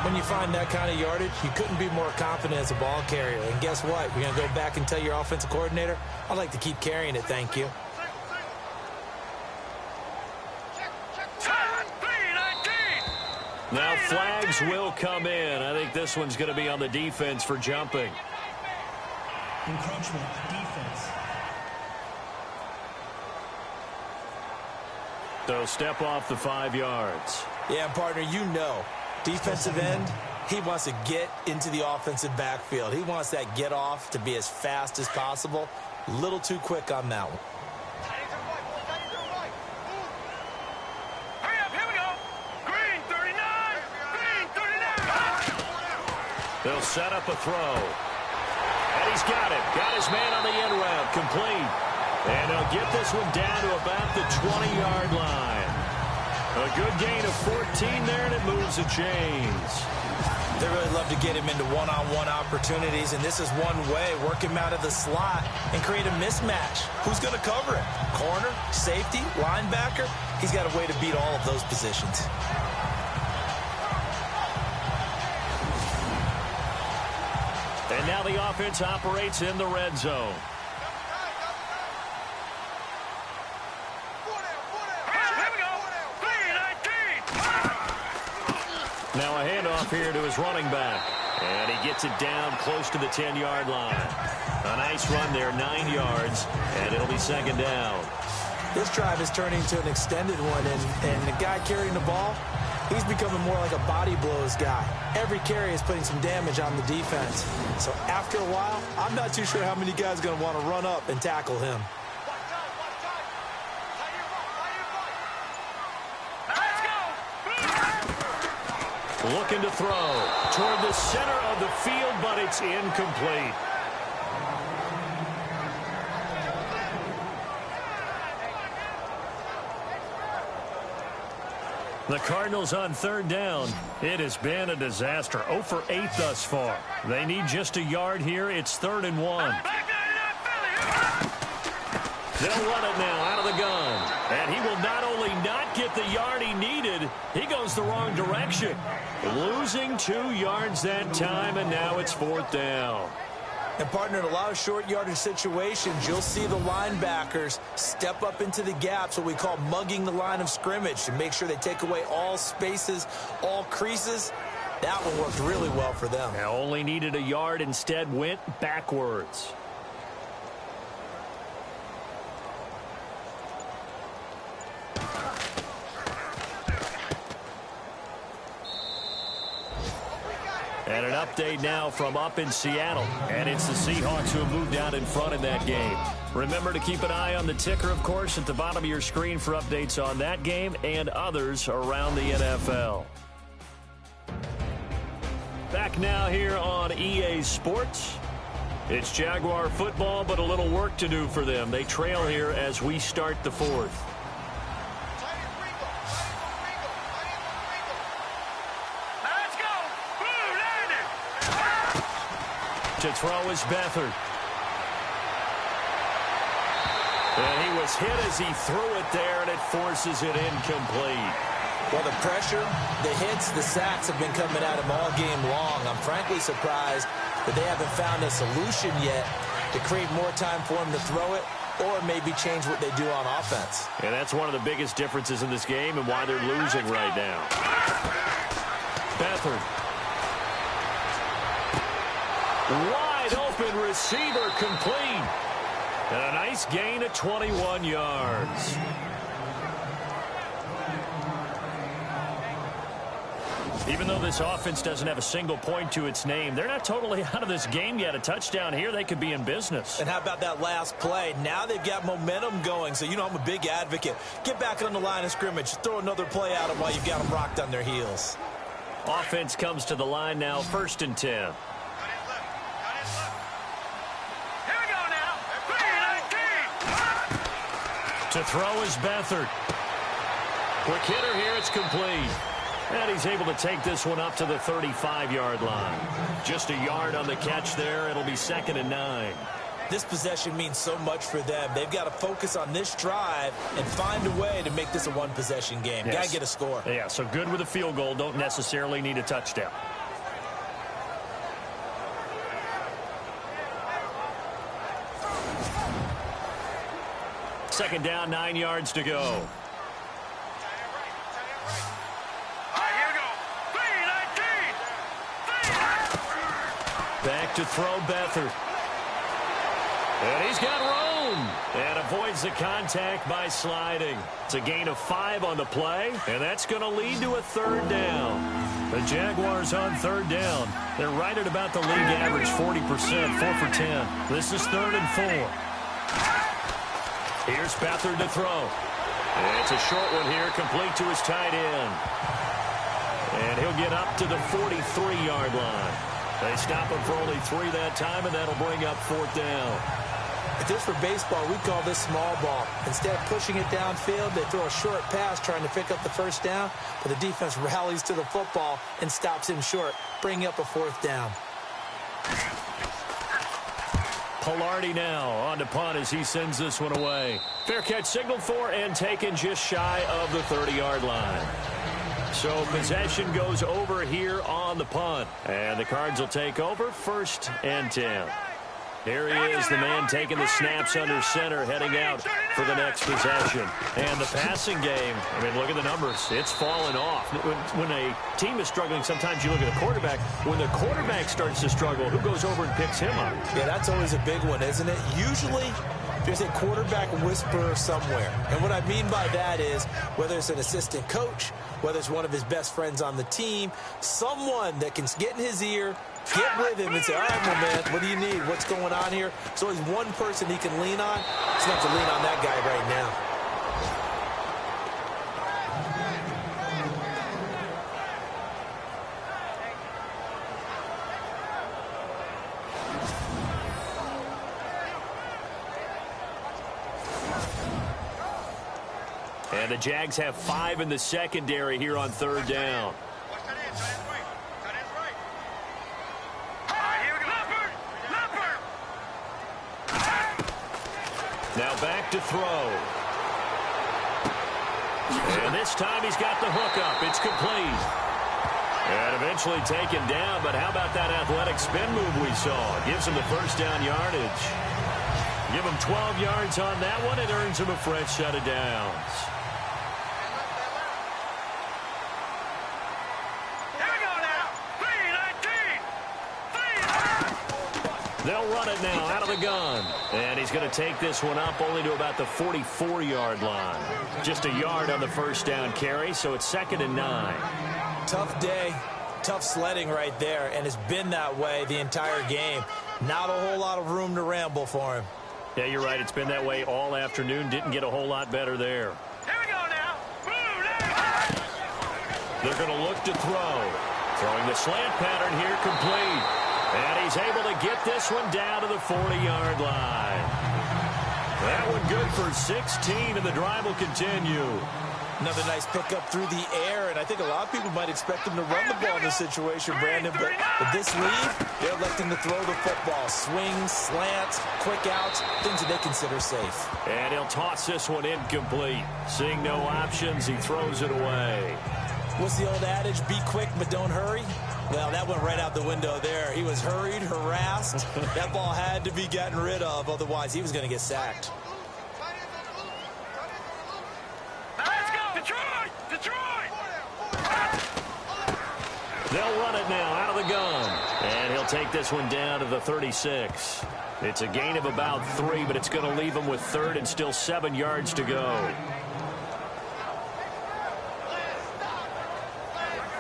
When you find that kind of yardage, you couldn't be more confident as a ball carrier. And guess what? You're going to go back and tell your offensive coordinator, I'd like to keep carrying it, thank you. Now flags will come in. I think this one's going to be on the defense for jumping. Encroachment, defense. So step off the 5 yards. Yeah, partner, you know, defensive end, he wants to get into the offensive backfield. He wants that get off to be as fast as possible. A little too quick on that one. Hurry up, here we go. Green 39. Green 39. They'll set up a throw. And he's got it. Got his man on the end route. Complete. And they'll get this one down to about the 20-yard line. A good gain of 14 there, and it moves the chains. They really love to get him into one-on-one opportunities, and this is one way. Work him out of the slot and create a mismatch. Who's going to cover it? Corner, safety, linebacker? He's got a way to beat all of those positions. And now the offense operates in the red zone. Now a handoff here to his running back. And he gets it down close to the 10-yard line. A nice run there, 9 yards, and it'll be 2nd down. This drive is turning to an extended one, and the guy carrying the ball, he's becoming more like a body blows guy. Every carry is putting some damage on the defense. So after a while, I'm not too sure how many guys are going to want to run up and tackle him. Looking to throw toward the center of the field, but it's incomplete. The Cardinals on 3rd down. It has been a disaster. 0 for 8 thus far. They need just a yard here. It's 3rd and 1. They'll run it now out of the gun. And he will not only not get the yard he needed, he goes the wrong direction. Losing 2 yards that time, and now it's 4th down. And, partner, in a lot of short yardage situations, you'll see the linebackers step up into the gaps, what we call mugging the line of scrimmage, to make sure they take away all spaces, all creases. That one worked really well for them. Now only needed a yard, instead went backwards. And an update now from up in Seattle. And it's the Seahawks who have moved out in front in that game. Remember to keep an eye on the ticker, of course, at the bottom of your screen for updates on that game and others around the NFL. Back now here on EA Sports. It's Jaguar football, but a little work to do for them. They trail here as we start the 4th. To throw is Beathard. And he was hit as he threw it there, and it forces it incomplete. Well, the pressure, the hits, the sacks have been coming at him all game long. I'm frankly surprised that they haven't found a solution yet to create more time for him to throw it or maybe change what they do on offense. And that's one of the biggest differences in this game and why they're losing right now. Beathard. Wide open receiver complete. And a nice gain of 21 yards. Even though this offense doesn't have a single point to its name, they're not totally out of this game yet. A touchdown here, they could be in business. And how about that last play? Now they've got momentum going. So, you know, I'm a big advocate. Get back on the line of scrimmage. Throw another play at them while you've got them rocked on their heels. Offense comes to the line now, 1st and 10. Here we go now. 3-19. To throw is Beathard. Quick hitter here, it's complete. And he's able to take this one up to the 35-yard line. Just a yard on the catch there. It'll be 2nd and 9. This possession means so much for them. They've got to focus on this drive and find a way to make this a one-possession game. Yes. Got to get a score. Yeah, so good with a field goal. Don't necessarily need a touchdown. Second down, 9 yards to go. Back to throw Beathard. And he's got room. And avoids the contact by sliding. It's a gain of 5 on the play. And that's going to lead to a 3rd down. The Jaguars on 3rd down. They're right at about the league average, 40%, 4 for 10. This is 3rd and 4. Here's Beathard to throw. And it's a short one here, complete to his tight end. And he'll get up to the 43-yard line. They stop him for only 3 that time, and that'll bring up 4th down. If this were baseball, we call this small ball. Instead of pushing it downfield, they throw a short pass trying to pick up the 1st down, but the defense rallies to the football and stops him short, bringing up a 4th down. Pilardi now on to punt as he sends this one away. Fair catch signaled for and taken just shy of the 30-yard line. So possession goes over here on the punt. And the Cards will take over, 1st and 10. Here he is, the man taking the snaps under center, heading out for the next possession. And the passing game, I mean, look at the numbers. It's fallen off. When a team is struggling, sometimes you look at the quarterback. When the quarterback starts to struggle, who goes over and picks him up? Yeah, that's always a big one, isn't it? Usually, there's a quarterback whisperer somewhere. And what I mean by that is, whether it's an assistant coach, whether it's one of his best friends on the team, someone that can get in his ear, get with him and say, all right, my man, what do you need? What's going on here? So he's one person he can lean on. He's going to have to lean on that guy right now. And the Jags have 5 in the secondary here on 3rd down. Now back to throw. And this time he's got the hook up. It's complete. And eventually taken down, but how about that athletic spin move we saw? Gives him the 1st down yardage. Give him 12 yards on that one. It earns him a fresh set of downs. They'll run it now out of the gun. And he's going to take this one up only to about the 44-yard line. Just a yard on the 1st down carry, so it's 2nd and 9. Tough day, tough sledding right there, and it's been that way the entire game. Not a whole lot of room to ramble for him. Yeah, you're right. It's been that way all afternoon. Didn't get a whole lot better there. Here we go now. They're going to look to throw. Throwing the slant pattern here, complete. And he's able to get this one down to the 40-yard line. That one good for 16, and the drive will continue. Another nice pickup through the air, and I think a lot of people might expect him to run the ball in this situation, Brandon, but with this lead, they're electing to throw the football. Swings, slants, quick outs, things that they consider safe. And he'll toss this one incomplete. Seeing no options, he throws it away. What's the old adage? Be quick, but don't hurry. Well, that went right out the window there. He was hurried, harassed. That ball had to be gotten rid of, otherwise he was going to get sacked. Let's go. Detroit! Detroit! They'll run it now out of the gun. And he'll take this one down to the 36. It's a gain of about 3, but it's going to leave them with third and still 7 yards to go.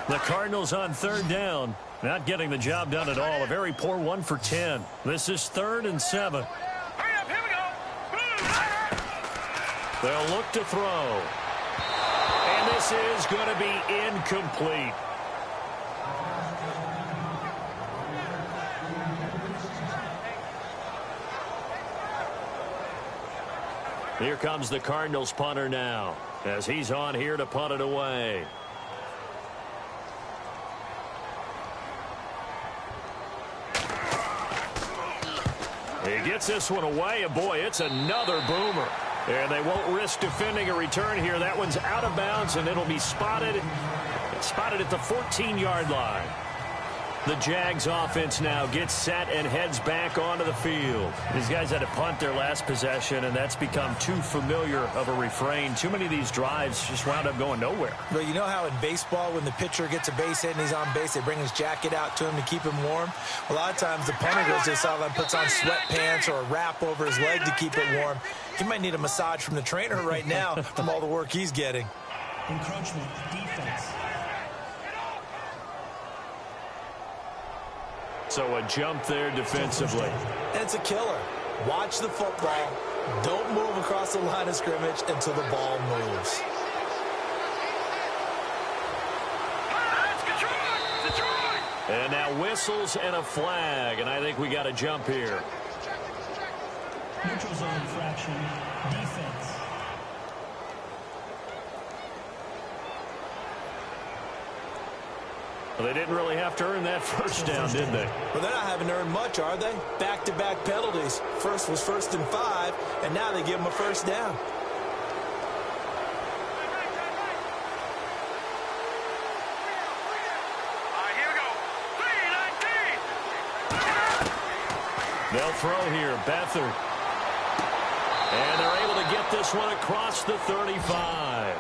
The Cardinals on third down. Not getting the job done at all. A very poor 1 for 10. This is 3rd and 7. They'll look to throw. And this is going to be incomplete. Here comes the Cardinals punter now, as he's on here to punt it away. He gets this one away, and boy, it's another boomer. And they won't risk defending a return here. That one's out of bounds, and it'll be spotted at the 14-yard line. The Jags offense now gets set and heads back onto the field. These guys had to punt their last possession, and that's become too familiar of a refrain. Too many of these drives just wound up going nowhere. But you know how in baseball, when the pitcher gets a base hit and he's on base, they bring his jacket out to him to keep him warm? A lot of times the punter goes to the sideline, puts on sweatpants or a wrap over his leg to keep it warm. He might need a massage from the trainer right now from all the work he's getting. Encroachment, defense. So a jump there defensively. And it's a killer. Watch the football. Don't move across the line of scrimmage until the ball moves. And now whistles and a flag, and I think we got a jump here. Neutral zone infraction, defense. Well, they didn't really have to earn that first down, did they? Well, they're not having to earn much, are they? Back-to-back penalties. First was 1st and 5, and now they give them a first down. They'll throw here, Beathard. And they're able to get this one across the 35.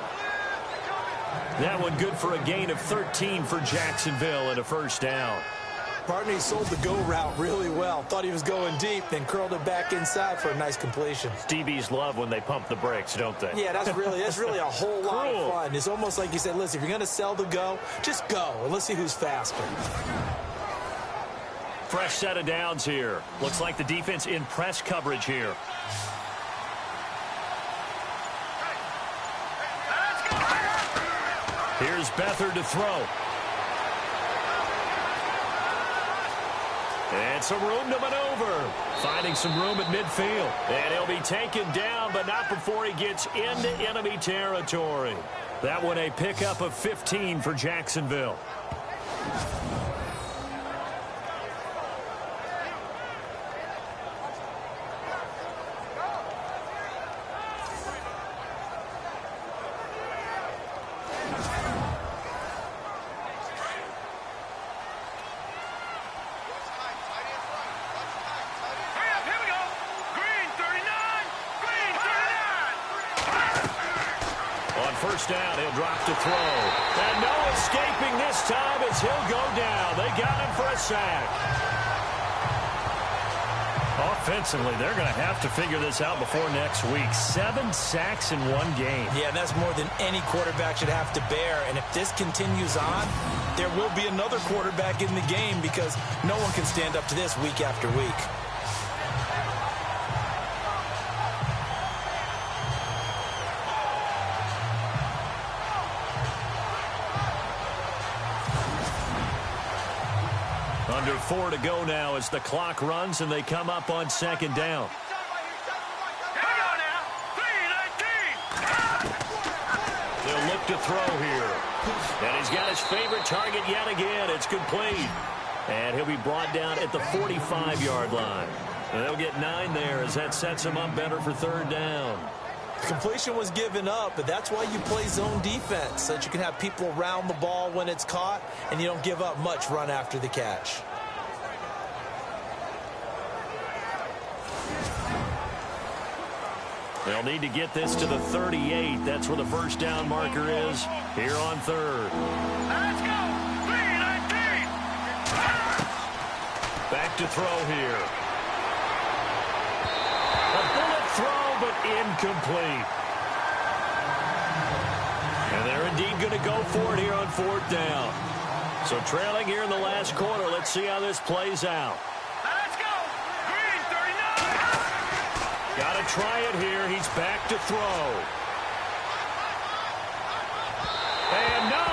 That one good for a gain of 13 for Jacksonville and a first down. Partner, he sold the go route really well. Thought he was going deep, then curled it back inside for a nice completion. DBs love when they pump the brakes, don't they? Yeah, that's really a whole lot Cool. of fun. It's almost like you said, listen, if you're going to sell the go, just go, and let's see who's faster. Fresh set of downs here. Looks like the defense in press coverage here. Here's Beathard to throw. And some room to maneuver. Finding some room at midfield. And he'll be taken down, but not before he gets into enemy territory. That one a pickup of 15 for Jacksonville. First down, he'll drop to throw. And no escaping this time as he'll go down. They got him for a sack. Offensively, they're going to have to figure this out before next week. 7 sacks in one game. Yeah, that's more than any quarterback should have to bear. And if this continues on, there will be another quarterback in the game because no one can stand up to this week after week. Under 4 to go now as the clock runs and they come up on second down. They'll look to throw here. And he's got his favorite target yet again. It's complete. And he'll be brought down at the 45-yard line. And they'll get 9 there as that sets him up better for third down. Completion was given up, but that's why you play zone defense, so that you can have people around the ball when it's caught, and you don't give up much run after the catch. They'll need to get this to the 38. That's where the first down marker is here on third. Let's go! 3-19! Back to throw here. A bullet throw, but incomplete. And they're indeed going to go for it here on 4th down. So trailing here in the last quarter. Let's see how this plays out. Let's go. Green 39. Got to try it here. He's back to throw. And no,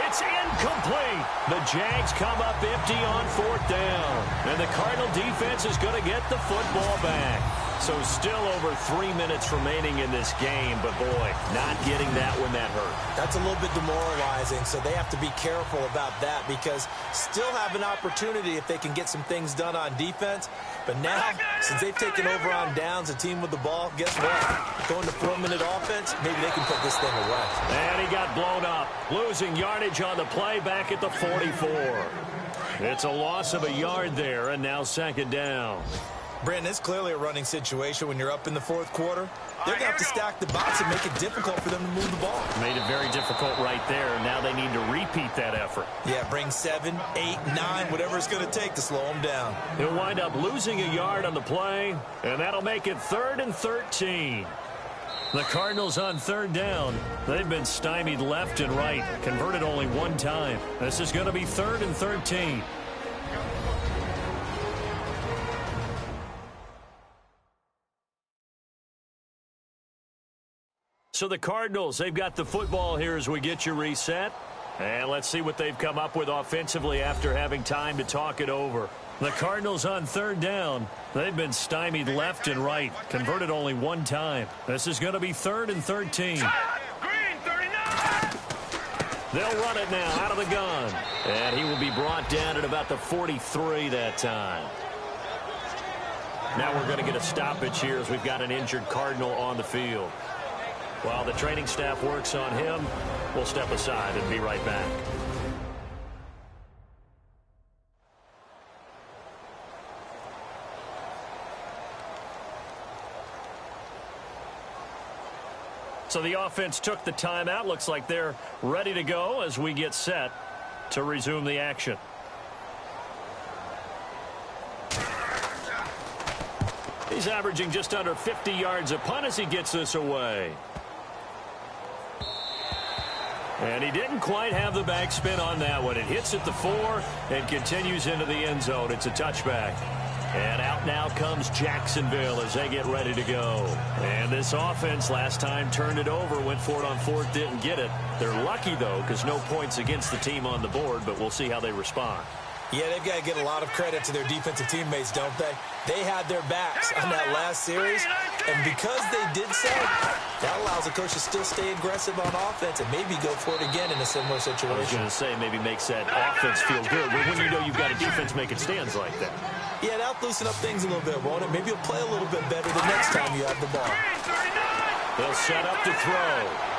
it's incomplete. The Jags come up empty on 4th down. And the Cardinal defense is going to get the football back. So still over 3 minutes remaining in this game, but boy, not getting that when that hurt. That's a little bit demoralizing, so they have to be careful about that because still have an opportunity if they can get some things done on defense. But now, since they've taken over on downs, a team with the ball, guess what? Going to 4-minute offense, maybe they can put this thing away. And he got blown up, losing yardage on the play back at the 44. It's a loss of a yard there, and now 2nd down. Brandon, it's clearly a running situation when you're up in the 4th quarter. They're going to have to stack the box and make it difficult for them to move the ball. Made it very difficult right there. Now they need to repeat that effort. Yeah, bring 7, 8, 9, whatever it's going to take to slow them down. He'll wind up losing a yard on the play, and that'll make it 3rd and 13. The Cardinals on 3rd down. They've been stymied left and right, converted only one time. This is going to be 3rd and 13. So the Cardinals, they've got the football here as we get you reset. And let's see what they've come up with offensively after having time to talk it over. The Cardinals on 3rd down. They've been stymied left and right, converted only one time. This is going to be 3rd and 13. Green 39. They'll run it now out of the gun. And he will be brought down at about the 43 that time. Now we're going to get a stoppage here as we've got an injured Cardinal on the field. While the training staff works on him, we'll step aside and be right back. So the offense took the timeout. Looks like they're ready to go as we get set to resume the action. He's averaging just under 50 yards a punt as he gets this away. And he didn't quite have the backspin on that one. It hits at the 4 and continues into the end zone. It's a touchback. And out now comes Jacksonville as they get ready to go. And this offense last time turned it over, went for it on 4th, didn't get it. They're lucky, though, because no points against the team on the board, but we'll see how they respond. Yeah, they've got to get a lot of credit to their defensive teammates, don't they? They had their backs on that last series, and because they did so, that allows the coach to still stay aggressive on offense and maybe go for it again in a similar situation. I was going to say maybe makes that offense feel good when you know you've got a defense making stands like that. Yeah, that'll loosen up things a little bit, won't it? Maybe you'll play a little bit better the next time you have the ball. They'll set up to throw.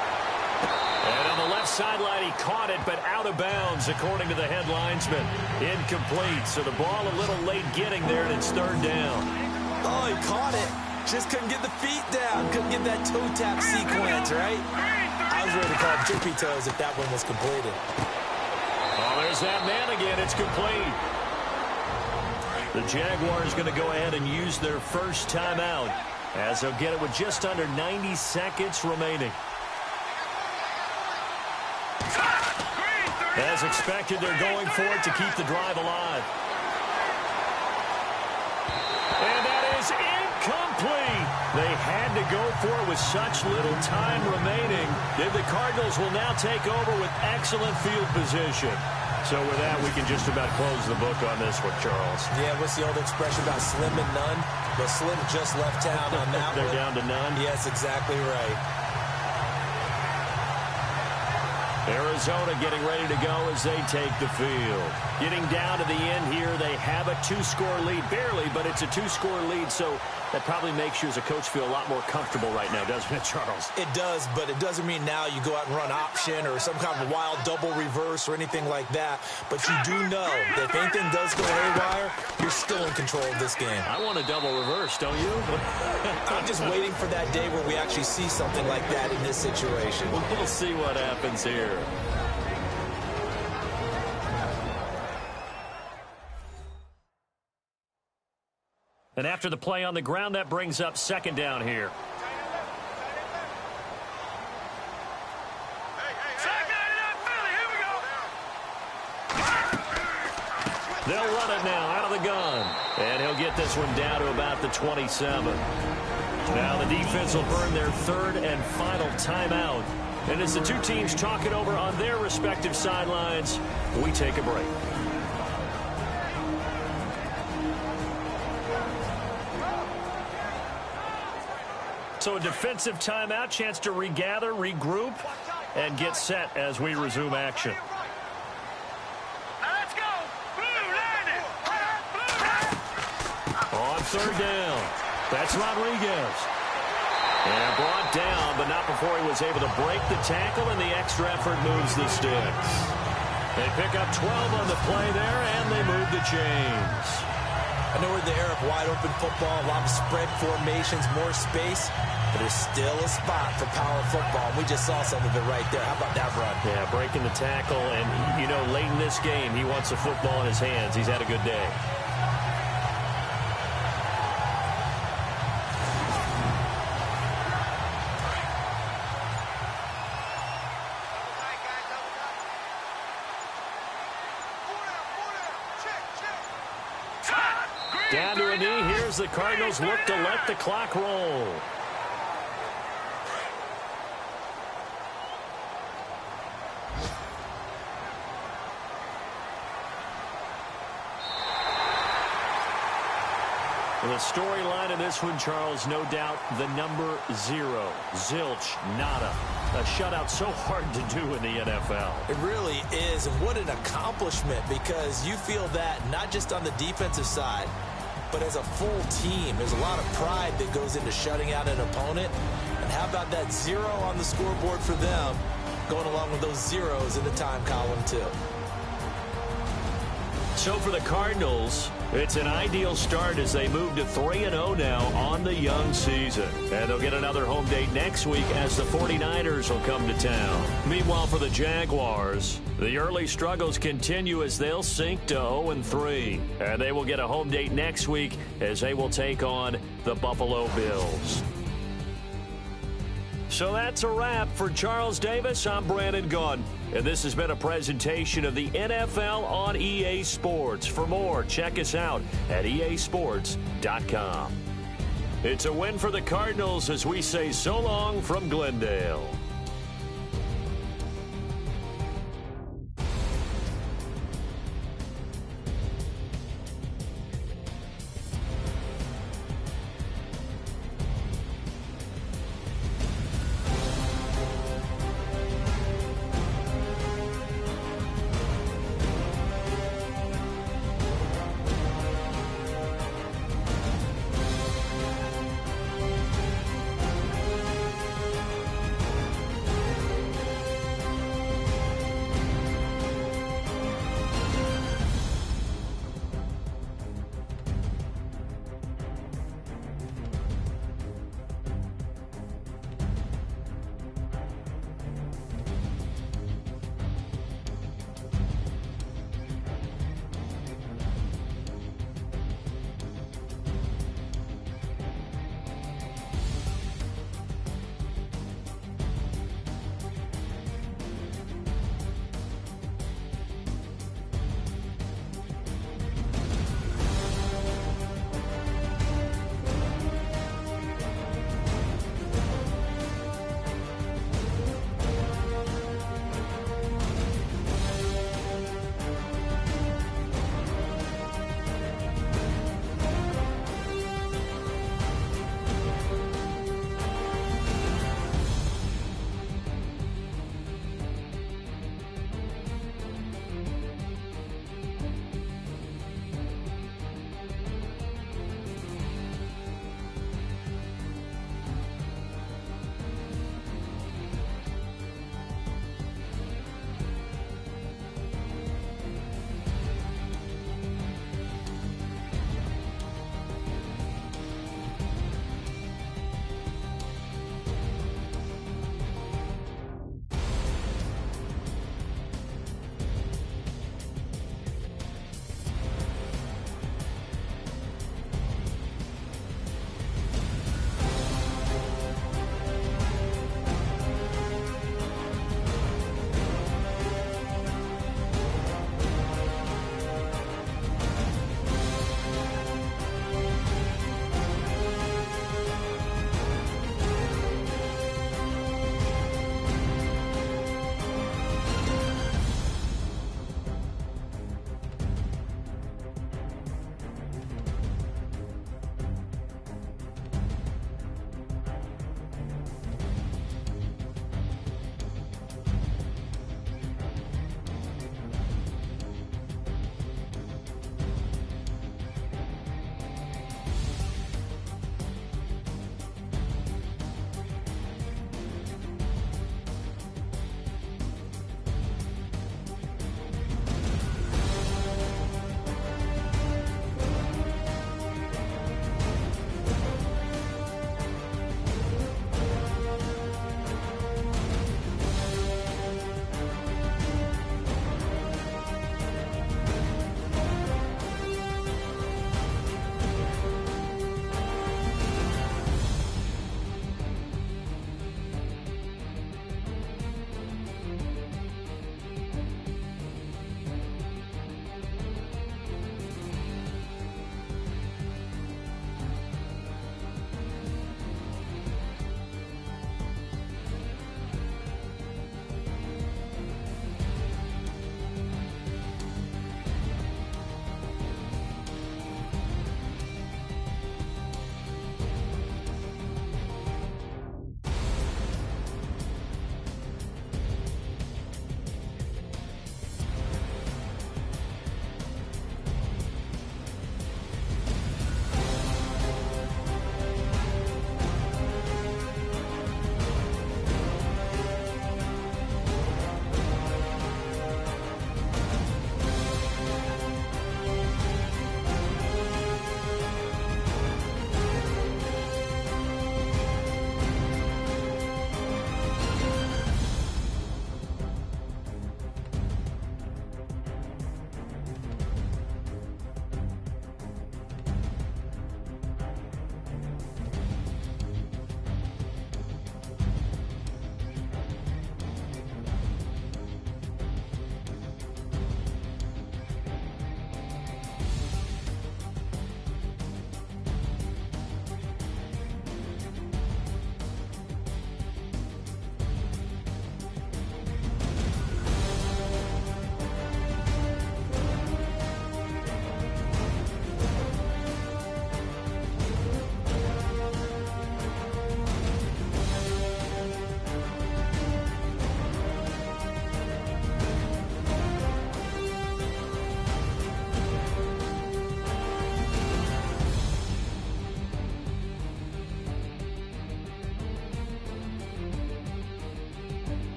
And on the left sideline, he caught it, but out of bounds, according to the head linesman. Incomplete, so the ball a little late getting there, and it's 3rd down. Oh, he caught it. Just couldn't get the feet down. Couldn't get that toe tap sequence, right? I was ready to call tippy toes if that one was completed. Oh, there's that man again. It's complete. The Jaguars going to go ahead and use their first timeout as they'll get it with just under 90 seconds remaining. As expected, they're going for it to keep the drive alive. And that is incomplete. They had to go for it with such little time remaining. The Cardinals will now take over with excellent field position. So with that, we can just about close the book on this one, Charles. Yeah, what's the old expression about slim and none? Well, Slim just left town on that They're one. down to none? Yes, exactly right. Arizona getting ready to go as they take the field. Getting down to the end here, they have a 2-score lead. Barely, but it's a 2-score lead, so that probably makes you as a coach feel a lot more comfortable right now, doesn't it, Charles? It does, but it doesn't mean now you go out and run option or some kind of wild double reverse or anything like that. But you do know that if anything does go haywire, you're still in control of this game. I want a double reverse, don't you? I'm just waiting for that day where we actually see something like that in this situation. We'll see what happens here. And after the play on the ground, that brings up second down here. They'll run it now out of the gun. And he'll get this one down to about the 27. Now the defense will burn their third and final timeout. And as the two teams talk it over on their respective sidelines, we take a break. So a defensive timeout, chance to regather, regroup, and get set as we resume action. On third down, that's Rodriguez. And brought down, but not before he was able to break the tackle, and the extra effort moves the sticks. They pick up 12 on the play there, and they move the chains. I know we're in the era of wide-open football, a lot of spread formations, more space, but there's still a spot for power football. We just saw some of it right there. How about that run? Yeah, breaking the tackle, and, you know, late in this game, he wants the football in his hands. He's had a good day. Down to a knee. Here's the Cardinals look to let the clock roll. The storyline of this one, Charles, no doubt the number 0. Zilch, nada. A shutout so hard to do in the NFL. It really is, and what an accomplishment, because you feel that not just on the defensive side, but as a full team. There's a lot of pride that goes into shutting out an opponent. And how about that 0 on the scoreboard for them, going along with those zeros in the time column, too. So for the Cardinals, it's an ideal start as they move to 3-0 now on the young season. And they'll get another home date next week as the 49ers will come to town. Meanwhile, for the Jaguars, the early struggles continue as they'll sink to 0-3. And they will get a home date next week as they will take on the Buffalo Bills. So that's a wrap. For Charles Davis, I'm Brandon Gaudin. And this has been a presentation of the NFL on EA Sports. For more, check us out at easports.com. It's a win for the Cardinals as we say so long from Glendale.